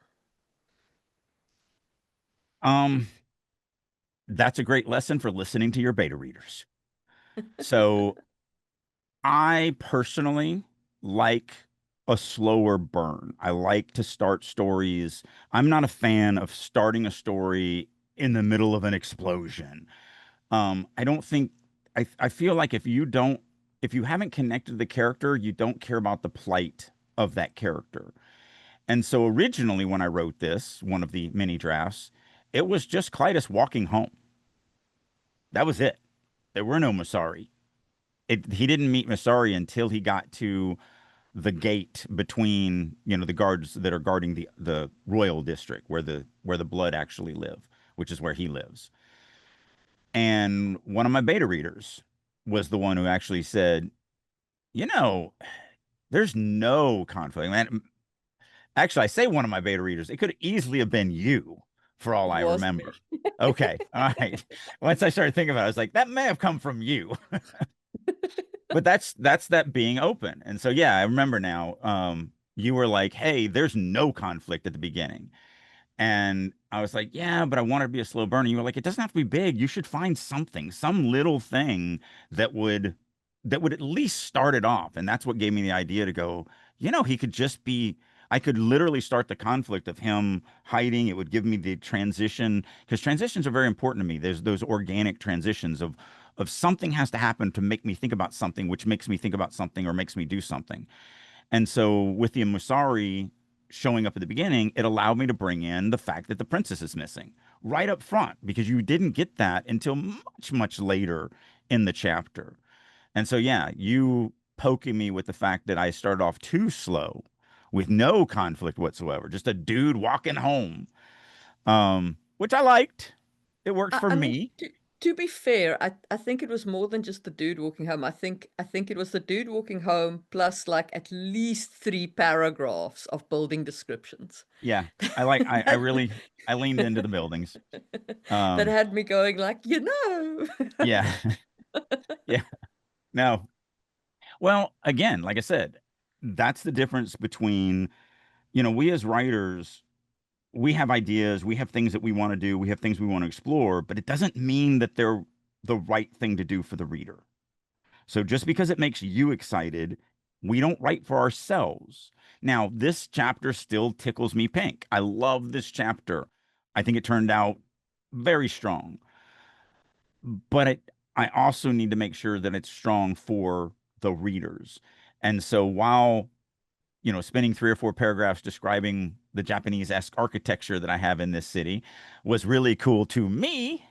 Um, that's a great lesson for listening to your beta readers. So I personally like a slower burn. I like to start stories. I'm not a fan of starting a story in the middle of an explosion. I don't think I feel like if you haven't connected to the character, you don't care about the plight of that character. And so originally when I wrote this, one of the mini drafts, it was just Clytus walking home. That was it. There were no Masari. He didn't meet Masari until he got to the gate between, you know, the guards that are guarding the royal district where the blood actually live, which is where he lives. And one of my beta readers was the one who actually said, you know, there's no conflict. Man, actually, I say one of my beta readers. It could easily have been you, for all It I was remember. me. Okay, all right. Once I started thinking about it, I was like, that may have come from you. But that's that being open. And so yeah, I remember now. You were like, hey, there's no conflict at the beginning. And I was like, yeah, but I want it to be a slow burn. And you were like, it doesn't have to be big. You should find something, some little thing that would that would at least start it off. And that's what gave me the idea to go, you know, he could just be I could literally start the conflict of him hiding. It would give me the transition because transitions are very important to me. There's those organic transitions of something has to happen to make me think about something, which makes me think about something or makes me do something. And so with the Musari showing up at the beginning, it allowed me to bring in the fact that the princess is missing right up front because you didn't get that until much, much later in the chapter. And so, yeah, you poking me with the fact that I started off too slow with no conflict whatsoever, just a dude walking home, which I liked. It worked for I mean, me. to be fair, I think it was more than just the dude walking home. I think it was the dude walking home plus like at least 3 paragraphs of building descriptions. Yeah, I That really, I leaned into the buildings. that Um, had me going like, you know. yeah, yeah, no, well, again, like I said, that's the difference between, you know, we as writers, we have ideas, we have things that we want to do, we have things we want to explore, but it doesn't mean that they're the right thing to do for the reader. So just because it makes you excited, we don't write for ourselves. Now, this chapter still tickles me pink. I love this chapter. I think it turned out very strong, but I also need to make sure that it's strong for the readers. And so while you know, spending 3 or 4 paragraphs describing the Japanese-esque architecture that I have in this city was really cool to me,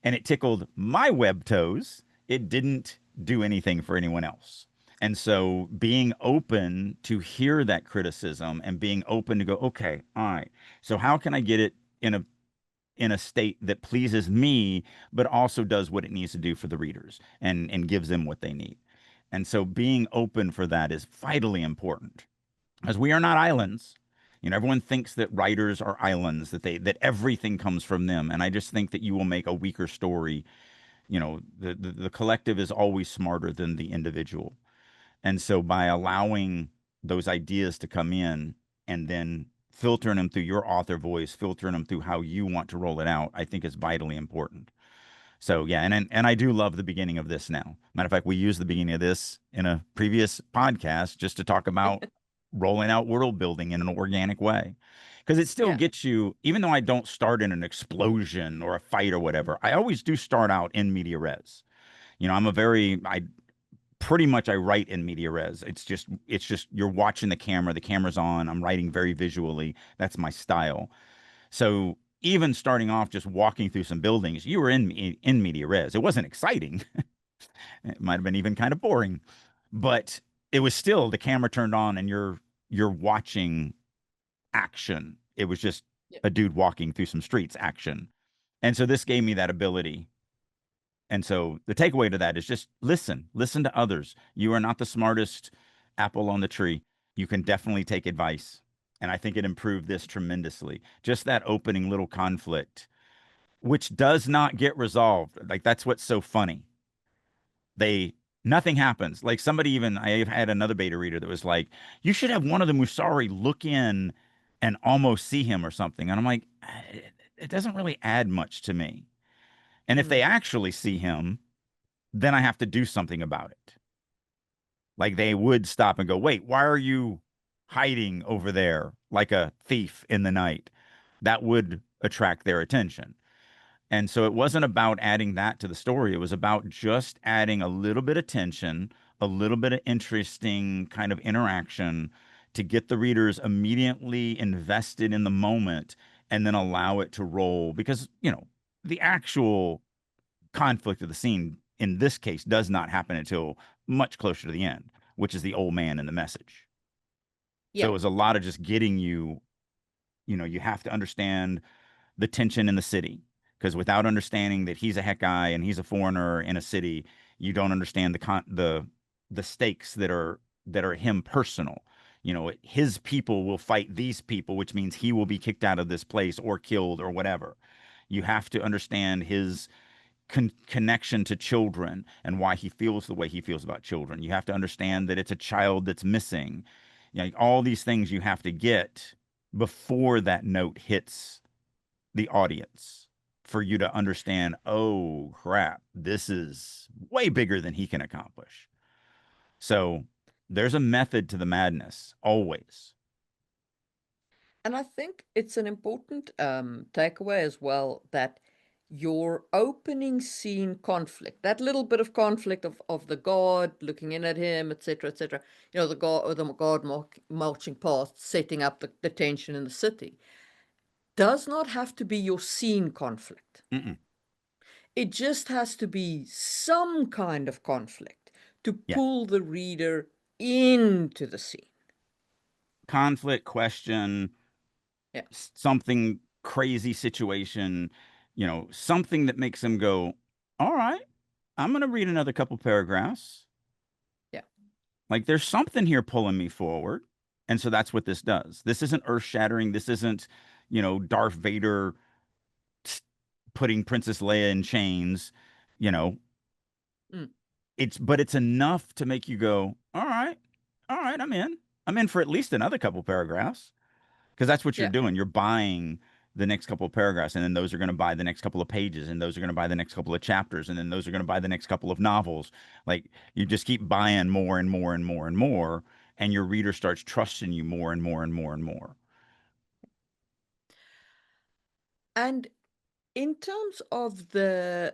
and it tickled my web toes. It didn't do anything for anyone else. And so being open to hear that criticism and being open to go, okay, all right, so how can I get it in a state that pleases me, but also does what it needs to do for the readers and gives them what they need. And so being open for that is vitally important because we are not islands. You know, everyone thinks that writers are islands, that everything comes from them. And I just think that you will make a weaker story. You know, the collective is always smarter than the individual. And so by allowing those ideas to come in and then filtering them through your author voice, filtering them through how you want to roll it out, I think is vitally important. So yeah, and I do love the beginning of this now. Matter of fact, we used the beginning of this in a previous podcast just to talk about rolling out world building in an organic way. Because it still Yeah. gets you, even though I don't start in an explosion or a fight or whatever, I always do start out in media res. You know, I pretty much I write in media res. It's just you're watching the camera's on, I'm writing very visually. That's my style. So even starting off just walking through some buildings, you were in media res. It wasn't exciting. It might have been even kind of boring, but it was still the camera turned on and you're watching action. It was just Yeah. a dude walking through some streets action. And so this gave me that ability. And so the takeaway to that is just listen to others. You are not the smartest apple on the tree. You can definitely take advice. And I think it improved this tremendously. Just that opening little conflict, which does not get resolved. Like, that's what's so funny. They, nothing happens. Like, somebody, even, I had another beta reader that was like, you should have one of the Musari look in and almost see him or something. And I'm like, it doesn't really add much to me. And if they Mm. actually see him, then I have to do something about it. Like, they would stop and go, wait, why are you hiding over there like a thief in the night? That would attract their attention. And so it wasn't about adding that to the story. It was about just adding a little bit of tension, a little bit of interesting kind of interaction to get the readers immediately invested in the moment and then allow it to roll. Because, the actual conflict of the scene in this case does not happen until much closer to the end, which is the old man and the message. So Yeah. it was a lot of just getting you, you have to understand the tension in the city, because without understanding that he's a heck guy and he's a foreigner in a city, you don't understand the stakes that are him personal. His people will fight these people, which means he will be kicked out of this place or killed or whatever. You have to understand his connection to children and why he feels the way he feels about children. You have to understand that it's a child that's missing. All these things you have to get before that note hits the audience for you to understand, oh crap, this is way bigger than he can accomplish. So there's a method to the madness, always. And I think it's an important takeaway as well that your opening scene conflict, that little bit of conflict of the guard looking in at him, etc., etc., the guard marching past, setting up the tension in the city, does not have to be your scene conflict. Mm-mm. It just has to be some kind of conflict to Yeah. pull the reader into the scene. Conflict, question, Yeah, something crazy situation, something that makes them go, all right, I'm going to read another couple paragraphs. yeah, Like, there's something here pulling me forward. And so that's what this does. This isn't earth shattering. This isn't, Darth Vader putting Princess Leia in chains, you know. mm, But it's enough to make you go, all right, I'm in. I'm in for at least another couple paragraphs. Because that's what you're yeah. doing. You're buying the next couple of paragraphs, and then those are going to buy the next couple of pages, and those are going to buy the next couple of chapters, and then those are going to buy the next couple of novels. Like, you just keep buying more and more and more and more, and your reader starts trusting you more and more and more and more. And in terms of the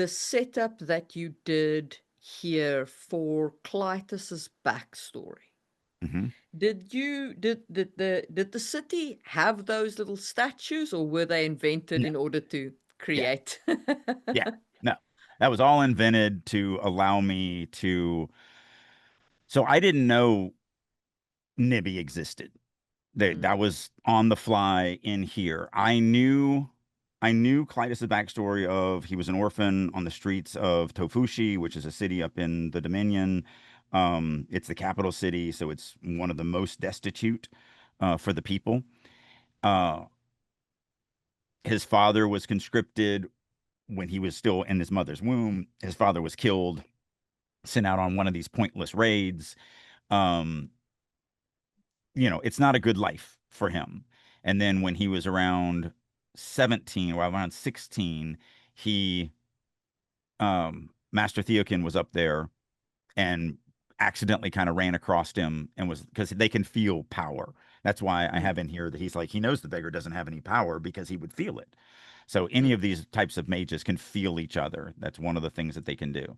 setup that you did here for Clytus's backstory, Hmm. did the city have those little statues, or were they invented No. in order to Yeah. create? Yeah. No. That was all invented to allow me to. So I didn't know Nibby existed. That Mm, was on the fly in here. I knew Clytus's backstory of he was an orphan on the streets of Tofushi, which is a city up in the Dominion. It's the capital city, so it's one of the most destitute for the people. Uh, his father was conscripted when he was still in his mother's womb. His father was killed, sent out on one of these pointless raids. Um, it's not a good life for him. And then when he was around 17 or around 16, he Master Theokin was up there and accidentally kind of ran across him, and was, because they can feel power. That's why I mm, have in here that he's like, he knows the beggar doesn't have any power because he would feel it. So any mm, of these types of mages can feel each other. That's one of the things that they can do.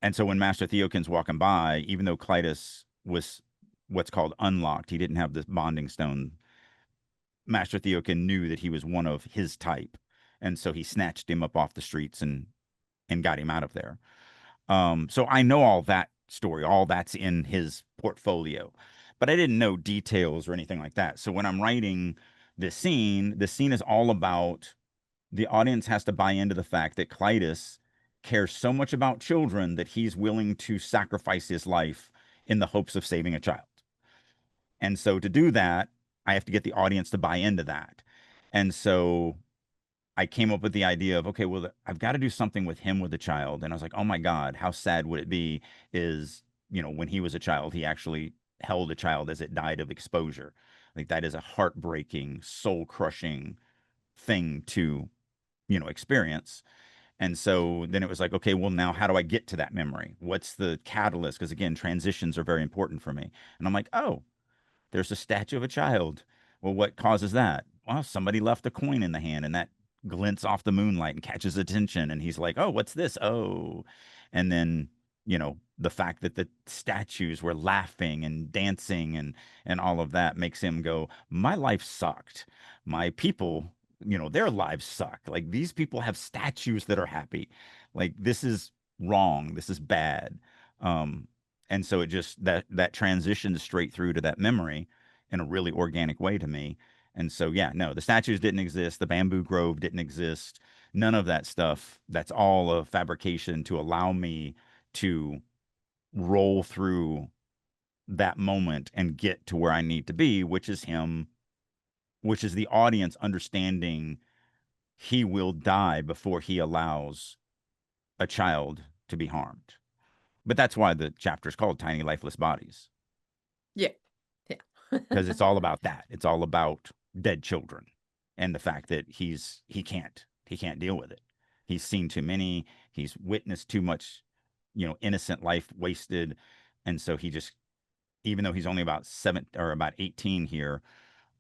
And so when Master Theokin's walking by, even though Clytus was what's called unlocked, he didn't have this bonding stone. Master Theokin knew that he was one of his type, and so he snatched him up off the streets and got him out of there. So I know all that story, all that's in his portfolio, but I didn't know details or anything like that. So when I'm writing This scene is all about the audience has to buy into the fact that Clytus cares so much about children that he's willing to sacrifice his life in the hopes of saving a child. And so to do that, I have to get the audience to buy into that. And so I came up with the idea of, okay, well, I've got to do something with him with a child. And I was like, oh my God, how sad would it be is, when he was a child, he actually held a child as it died of exposure. Like that is a heartbreaking, soul crushing thing to, experience. And so then it was like, okay, well, now how do I get to that memory? What's the catalyst? Because again, transitions are very important for me. And I'm like, oh, there's a statue of a child. Well, what causes that? Well, somebody left a coin in the hand and that glints off the moonlight and catches attention. And he's like, oh, what's this? Oh. And then, the fact that the statues were laughing and dancing and all of that makes him go, my life sucked. My people, their lives suck. Like these people have statues that are happy. Like this is wrong. This is bad. Um, and so it just that transitions straight through to that memory in a really organic way to me. And so yeah, no, the statues didn't exist, the bamboo grove didn't exist, none of that stuff. That's all a fabrication to allow me to roll through that moment and get to where I need to be, which is him, which is the audience understanding he will die before he allows a child to be harmed. But that's why the chapter is called Tiny Lifeless Bodies. Yeah. Yeah. Because it's all about that. It's all about dead children and the fact that he can't deal with it. He's seen too many. He's witnessed too much, innocent life wasted, and so he just, even though he's only about 18 here,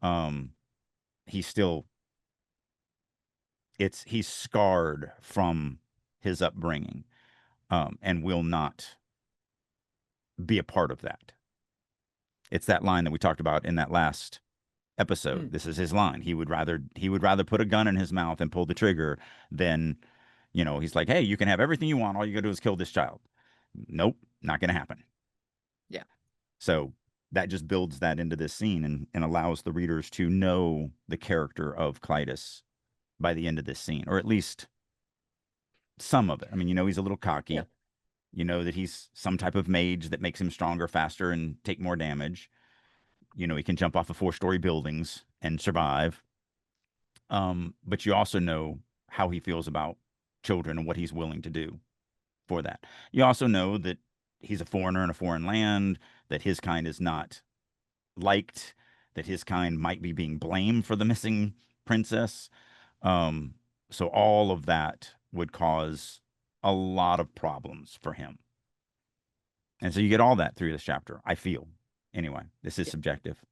um, he's still he's scarred from his upbringing, and will not be a part of that. It's that line that we talked about in that last episode. Mm. This is his line. He would rather put a gun in his mouth and pull the trigger than, he's like, hey, you can have everything you want. All you gotta do is kill this child. Nope, not gonna happen. Yeah. So that just builds that into this scene and allows the readers to know the character of Clytus by the end of this scene, or at least some of it. I mean, he's a little Yeah. cocky. You know that he's some type of mage that makes him stronger, faster, and take more damage. He can jump off of 4-story buildings and survive. But you also know how he feels about children and what he's willing to do for that. You also know that he's a foreigner in a foreign land, that his kind is not liked, that his kind might be being blamed for the missing princess. Um, so all of that would cause a lot of problems for him. And so you get all that through this chapter, I feel. Anyway, this is Yeah. subjective.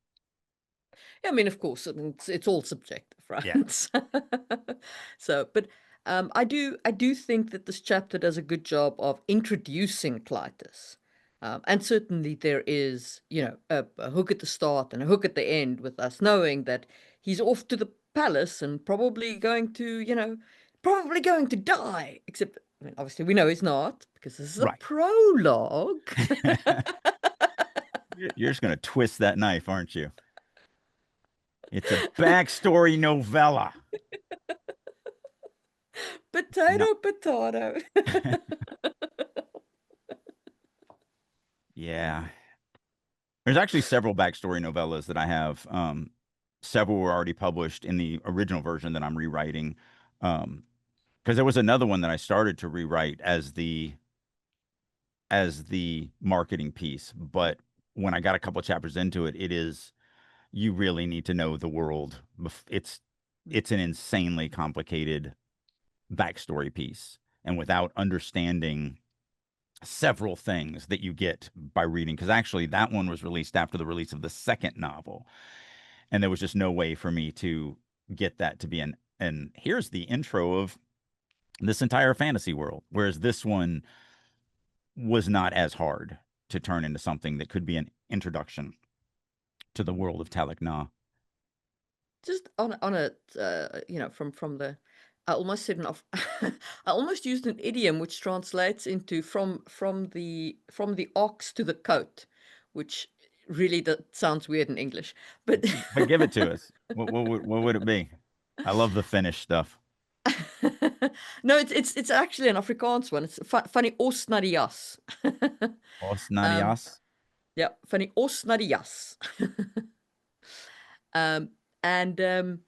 I mean, of course, it's all subjective, Yeah. right? So, but I do think that this chapter does a good job of introducing Clytus. And certainly there is, a hook at the start and a hook at the end with us knowing that he's off to the palace and probably going to die. Except, I mean, obviously we know he's not because this is a Right. prologue. You're just going to twist that knife, aren't you? It's a backstory novella. No. Potato, potato. Yeah. There's actually several backstory novellas that I have. Several were already published in the original version that I'm rewriting. Because there was another one that I started to rewrite as the marketing piece, but when I got a couple chapters into it, you really need to know the world. It's an insanely complicated backstory piece, and without understanding several things that you get by reading, because actually that one was released after the release of the second novel, and there was just no way for me to get that to be and here's the intro of this entire fantasy world, whereas this one was not as hard to turn into something that could be an introduction to the world of Talakna. Just on a from the I almost said enough. I almost used an idiom which translates into from the ox to the coat, which really that sounds weird in English, but But give it to us. What would it be? I love the Finnish stuff. no, it's actually an Afrikaans one. It's funny os na die jas. um, Osnadias. yeah, funny os na die jas. um, and And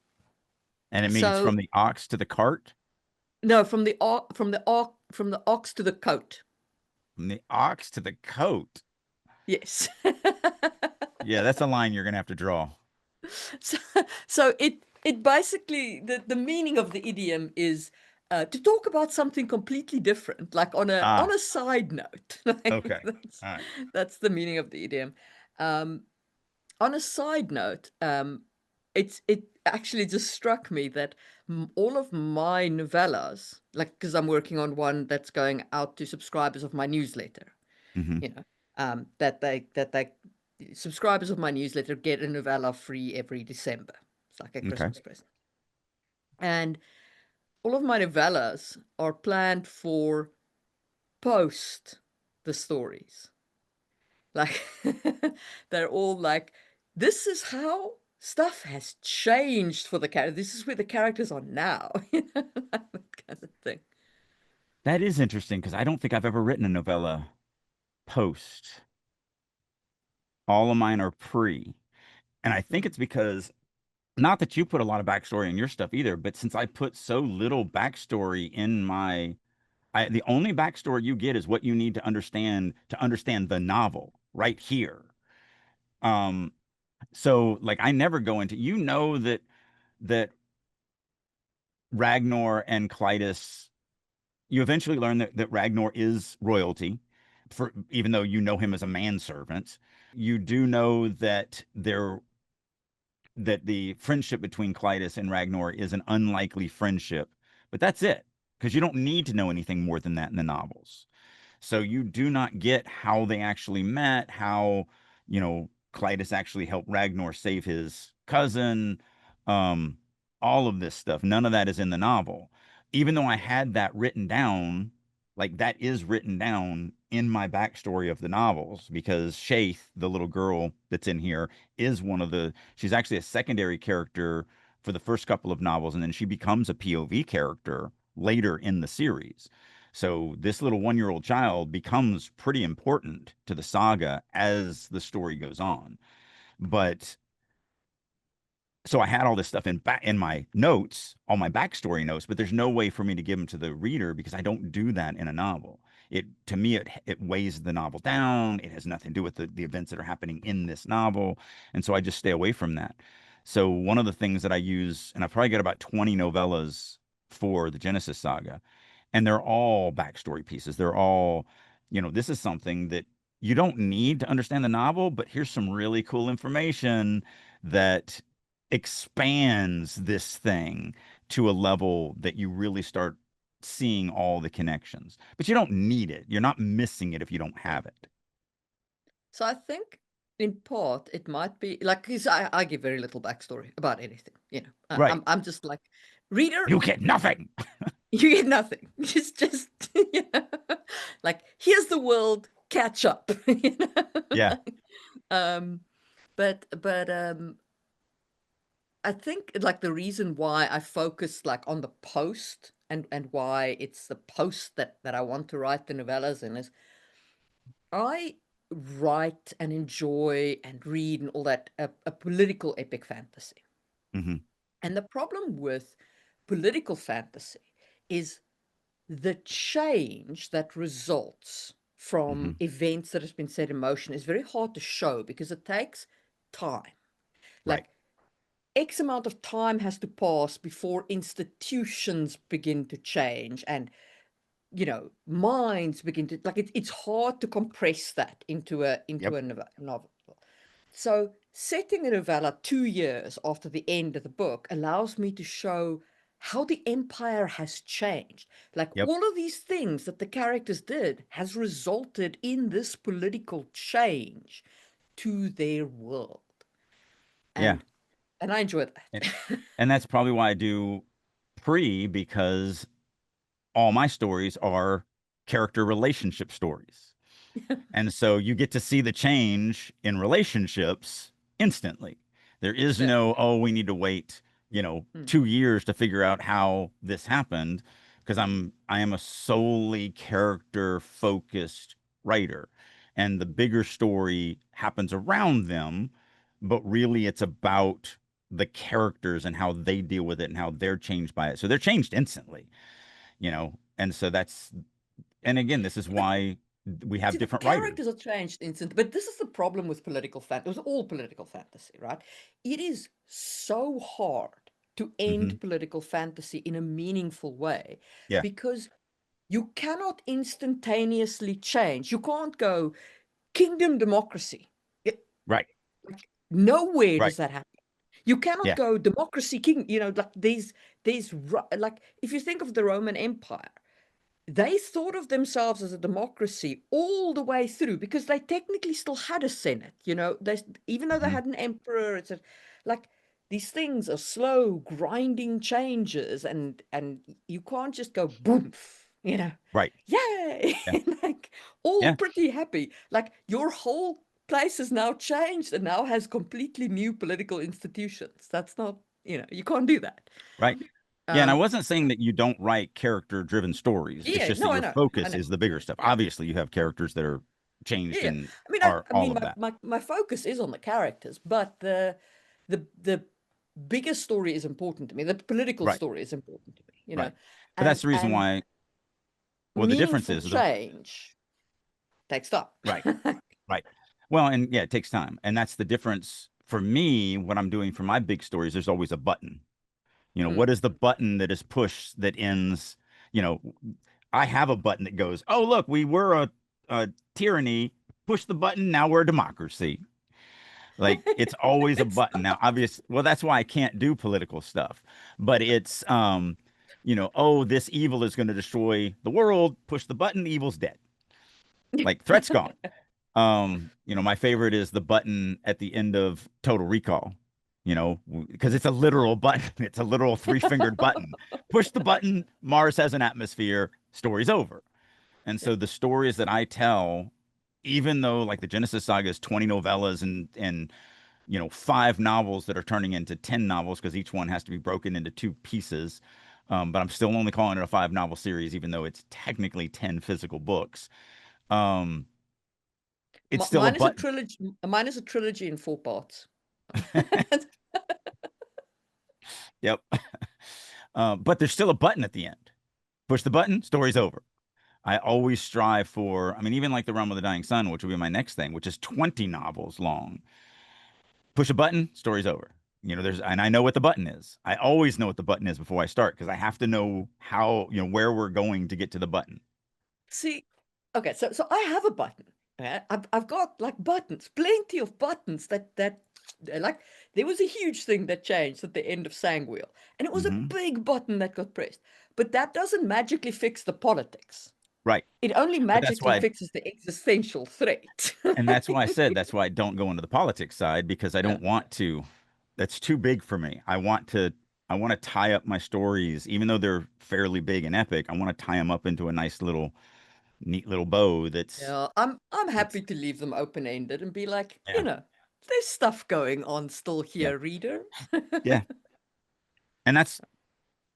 it means so from the ox to the cart. no, from the ox to the coat. From the ox to the coat. Yes. Yeah, that's a line you're gonna have to draw. so, so it basically the meaning of the idiom is to talk about something completely different, like on Ah, a side note. Like okay. All right. that's the meaning of the idiom. Um, on a side note, it actually just struck me that all of my novellas, like because I'm working on one that's going out to subscribers of my newsletter, Mm-hmm. you know, that they subscribers of my newsletter get a novella free every December. It's like a Okay. Christmas present. And all of my novellas are planned for post the stories. Like they're all like, this is how stuff has changed for the character. This is where the characters are now, that kind of thing. That is interesting because I don't think I've ever written a novella post. All of mine are pre. And I think Mm. it's because not that you put a lot of backstory in your stuff either, but since I put so little backstory in the only backstory you get is what you need to understand the novel right here. Um, so like I never go into, that Ragnar and Clytus, you eventually learn that Ragnar is royalty, for even though you know him as a manservant. You do know that the friendship between Clytus and Ragnar is an unlikely friendship, but that's it, because you don't need to know anything more than that in the novels. So you do not get how they actually met, how, Clytus actually helped Ragnar save his cousin, um, all of this stuff. None of that is in the novel. Even though I had that written down, like that is written down in my backstory of the novels, because Shaith, the little girl that's in here, is she's actually a secondary character for the first couple of novels, and then she becomes a POV character later in the series. So this little 1-year-old child becomes pretty important to the saga as the story goes on. But so I had all this stuff in my notes, all my backstory notes, but there's no way for me to give them to the reader because I don't do that in a novel. To me it weighs the novel down. It has nothing to do with the events that are happening in this novel, and so I just stay away from that. So one of the things that I use, and I probably got about 20 novellas for the Genesis saga, and they're all backstory pieces. They're all, this is something that you don't need to understand the novel, but here's some really cool information that expands this thing to a level that you really start seeing all the connections. But you don't need it. You're not missing it if you don't have it. So I think in part it might be like, 'cause I give very little backstory about anything. Right. I'm just like, reader, You get nothing. you get nothing. It's just like, here's the world, catch up. Yeah. um, but I think like the reason why I focus like on the post and why it's the post that I want to write the novellas in is I write and enjoy and read and all that a political epic fantasy. Hmm. And the problem with political fantasy is the change that results from Hmm. events that has been set in motion is very hard to show because it takes time. Right. Like X amount of time has to pass before institutions begin to change and minds begin to like it's hard to compress that into a Yep. novel. So setting a novella 2 years after the end of the book allows me to show how the empire has changed. Like Yep. all of these things that the characters did has resulted in this political change to their world. Yeah. And I enjoy And, that. and that's probably why I do pre, because all my stories are character relationship stories. And so you get to see the change in relationships instantly. There is Yeah. no, oh, we need to wait, Mm. 2 years to figure out how this happened, because I am a solely character focused writer. And the bigger story happens around them, but really it's about the characters and how they deal with it and how they're changed by it. So they're changed instantly, and so and again, this is But why we have see, the different writers. characters are changed instantly. But this is the problem with political fantasy. It was all political fantasy, right? It is so hard to Hmm. end political fantasy in a meaningful way Yeah. because you cannot instantaneously change. You can't go kingdom democracy. Right. Like, nowhere Right. does that happen. You cannot Yeah. go democracy king, like these like if you think of the Roman Empire, they thought of themselves as a democracy all the way through because they technically still had a senate, they even though they Hmm. had an emperor, it's like these things are slow grinding changes, and you can't just go boom, Right. yay, Yeah. like all Yeah. pretty happy, like your whole place has now changed and now has completely new political institutions. That's not, you can't do that. Right. Yeah. And I um wasn't saying that you don't write character driven stories. It's yeah, just that no, I your know, I focus know. is the bigger stuff. Yeah. Obviously, you have characters that are changed Yeah, and I mean, I, are I all mean, of my, that. my my focus is on the characters, but the bigger story is important to me. The political Right. story is important to me, Right. But that's and the reason why, well, the difference meaningful is change takes time. right. Right. Well, and yeah, it takes time. And that's the difference for me. What I'm doing for my big stories, there's always a button. Mm. What is the button that is pushed that ends? You know, I have a button that goes, oh, look, we were a tyranny. Push the button. Now we're a democracy. Like it's always a It's button. Now, obvious. Well, that's why I can't do political stuff. But it's, oh, this evil is going to destroy the world. Push the button. Evil's dead. Like threat's gone. My favorite is the button at the end of Total Recall, because it's a literal button. It's a literal three-fingered button. Push the button, Mars has an atmosphere, story's over. And yeah. so the stories that I tell, even though like the Genesis Saga is 20 novellas and 5 novels that are turning into 10 novels because each one has to be broken into 2 pieces. But I'm still only calling it a 5 novel series, even though it's technically 10 physical books. Um, it's still a Mine is a button. trilogy. Mine is a trilogy in 4 parts. Yep. But there's still a button at the end. Push the button, story's over. I always strive for, I mean, even like The Realm of the Dying Sun, which will be my next thing, which is 20 novels long. Push a button, story's over. And I know what the button is. I always know what the button is before I start because I have to know how, where we're going to get to the button. See, okay, so I have a button. I've got like buttons, plenty of buttons that like there was a huge thing that changed at the end of Sangwheel, and it was a Hmm. big button that got pressed. But that doesn't magically fix the politics. Right. It only But that's magically why, fixes the existential threat. and that's why I said, that's why I don't go into the politics side because I Yeah. don't want to. That's too big for me. I want to tie up my stories, even though they're fairly big and epic. I want to tie them up into a nice little, neat little bow. Yeah, I'm That's happy to leave them open-ended and be like, yeah, there's stuff going on still yeah, here, reader. yeah. And that's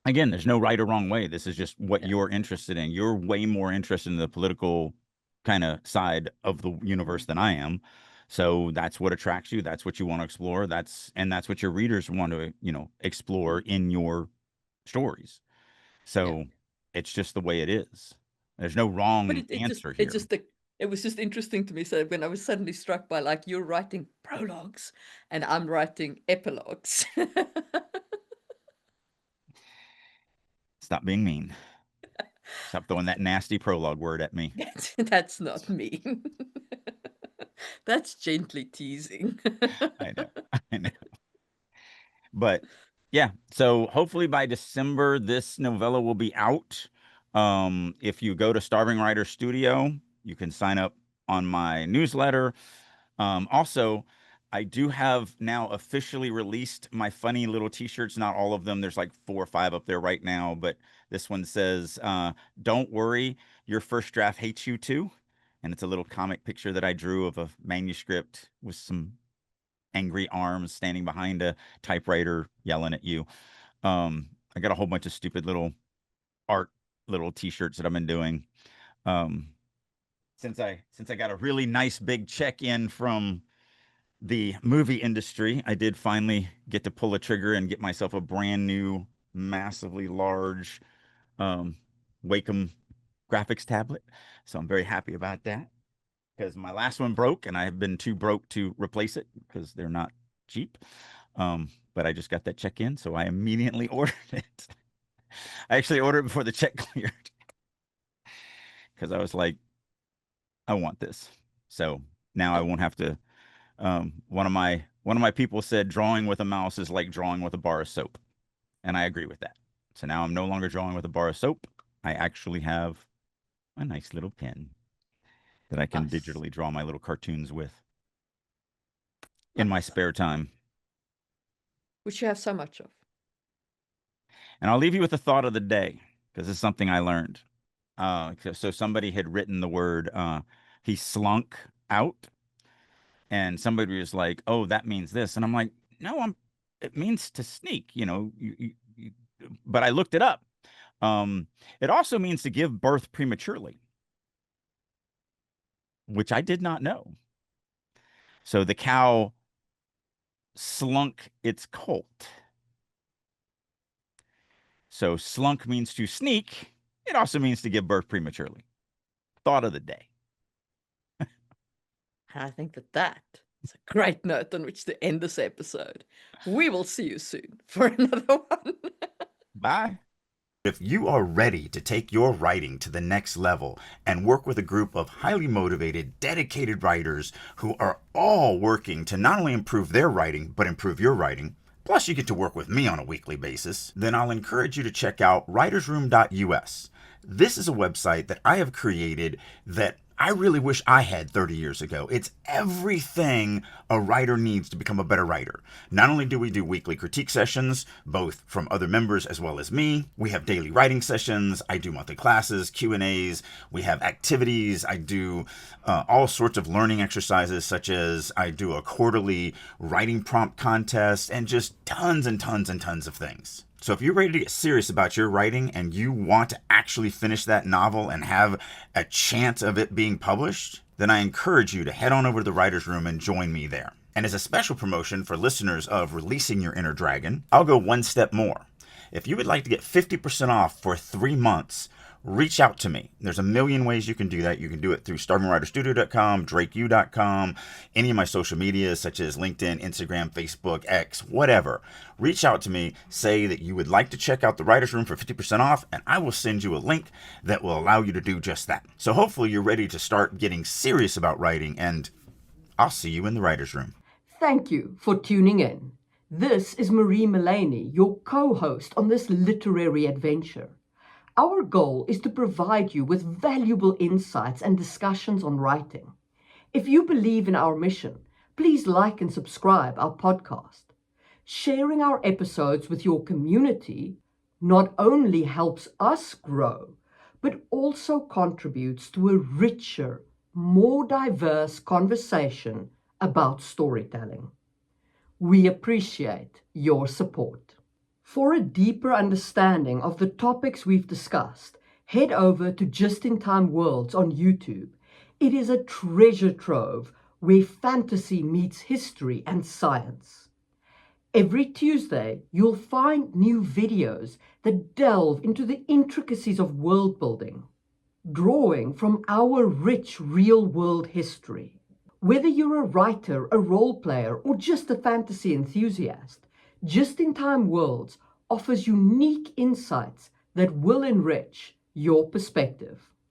again, there's no right or wrong way. This is just what Yeah. you're interested in. You're way more interested in the political kind of side of the universe Mm. than I am. So that's what attracts you. That's what you want to explore. That's what your readers want to, explore Mm. in your stories. Yeah. So it's just the way it is. There's no But wrong it just answer it here. just it was just interesting to me. So when I was suddenly struck by like you're writing prologues and I'm writing epilogues. Stop being mean. Stop throwing that nasty prologue word at me. That's not mean. That's gently teasing. I know. I know. But yeah, so hopefully by December, this novella will be out. If you go to Starving Writer Studio, you can sign up on my newsletter. Also, I do have now officially released my funny little t-shirts. Not all of them. There's like 4 or 5 up there right now, but this one says, "Don't worry, your first draft hates you too." and it's a little comic picture that I drew of a manuscript with some angry arms standing behind a typewriter yelling at you. I got a whole bunch of stupid little art little t-shirts that I've been doing. Um, since I got a really nice big check in from the movie industry, I did finally get to pull a trigger and get myself a brand new, massively large Wacom graphics tablet. So I'm very happy about that because my last one broke and I have been too broke to replace it because they're not cheap. But I just got that check in, so I immediately ordered it. I actually ordered it before the check cleared because I was like, I want this. So now I won't have to. One of my people said drawing with a mouse is like drawing with a bar of soap, and I agree with that. So now I'm no longer drawing with a bar of soap. I actually have a nice little pen that I can Nice. digitally draw my little cartoons with in my spare time. Which you have so much of. And I'll leave you with the thought of the day because it's something I learned. So somebody had written the word he slunk out, and somebody was like, "Oh, that means this," and I'm like, "No, it means to sneak." But I looked it up. It also means to give birth prematurely, which I did not know. So the cow slunk its colt. So slunk means to sneak. It also means to give birth prematurely. Thought of the day. And I think that is a great note on which to end this episode. We will see you soon for another one. Bye. If you are ready to take your writing to the next level and work with a group of highly motivated, dedicated writers who are all working to not only improve their writing, but improve your writing, plus you get to work with me on a weekly basis, then I'll encourage you to check out writersroom.us. This is a website that I have created that I really wish I had 30 years ago. It's everything a writer needs to become a better writer. Not only do we do weekly critique sessions, both from other members as well as me, we have daily writing sessions, I do monthly classes, Q&As, we have activities, I do all sorts of learning exercises, such as I do a quarterly writing prompt contest, and just tons and tons and tons of things. So if you're ready to get serious about your writing and you want to actually finish that novel and have a chance of it being published, then I encourage you to head on over to the Writer's Room and join me there. And as a special promotion for listeners of Releasing Your Inner Dragon, I'll go one step more. If you would like to get 50% off for 3 months, reach out to me. There's a million ways you can do that. You can do it through starvingwriterstudio.com, drakeu.com, any of my social medias such as LinkedIn, Instagram, Facebook, X, whatever. Reach out to me, say that you would like to check out the Writer's Room for 50% off, and I will send you a link that will allow you to do just that. So hopefully you're ready to start getting serious about writing, and I'll see you in the Writer's Room. Thank you for tuning in. This is Marie Mullaney, your co-host on this literary adventure. Our goal is to provide you with valuable insights and discussions on writing. If you believe in our mission, please like and subscribe our podcast. Sharing our episodes with your community not only helps us grow, but also contributes to a richer, more diverse conversation about storytelling. We appreciate your support. For a deeper understanding of the topics we've discussed, head over to Just in Time Worlds on YouTube. It is a treasure trove where fantasy meets history and science. Every Tuesday, you'll find new videos that delve into the intricacies of world building, drawing from our rich real-world history. Whether you're a writer, a role player, or just a fantasy enthusiast, Just in Time Worlds offers unique insights that will enrich your perspective.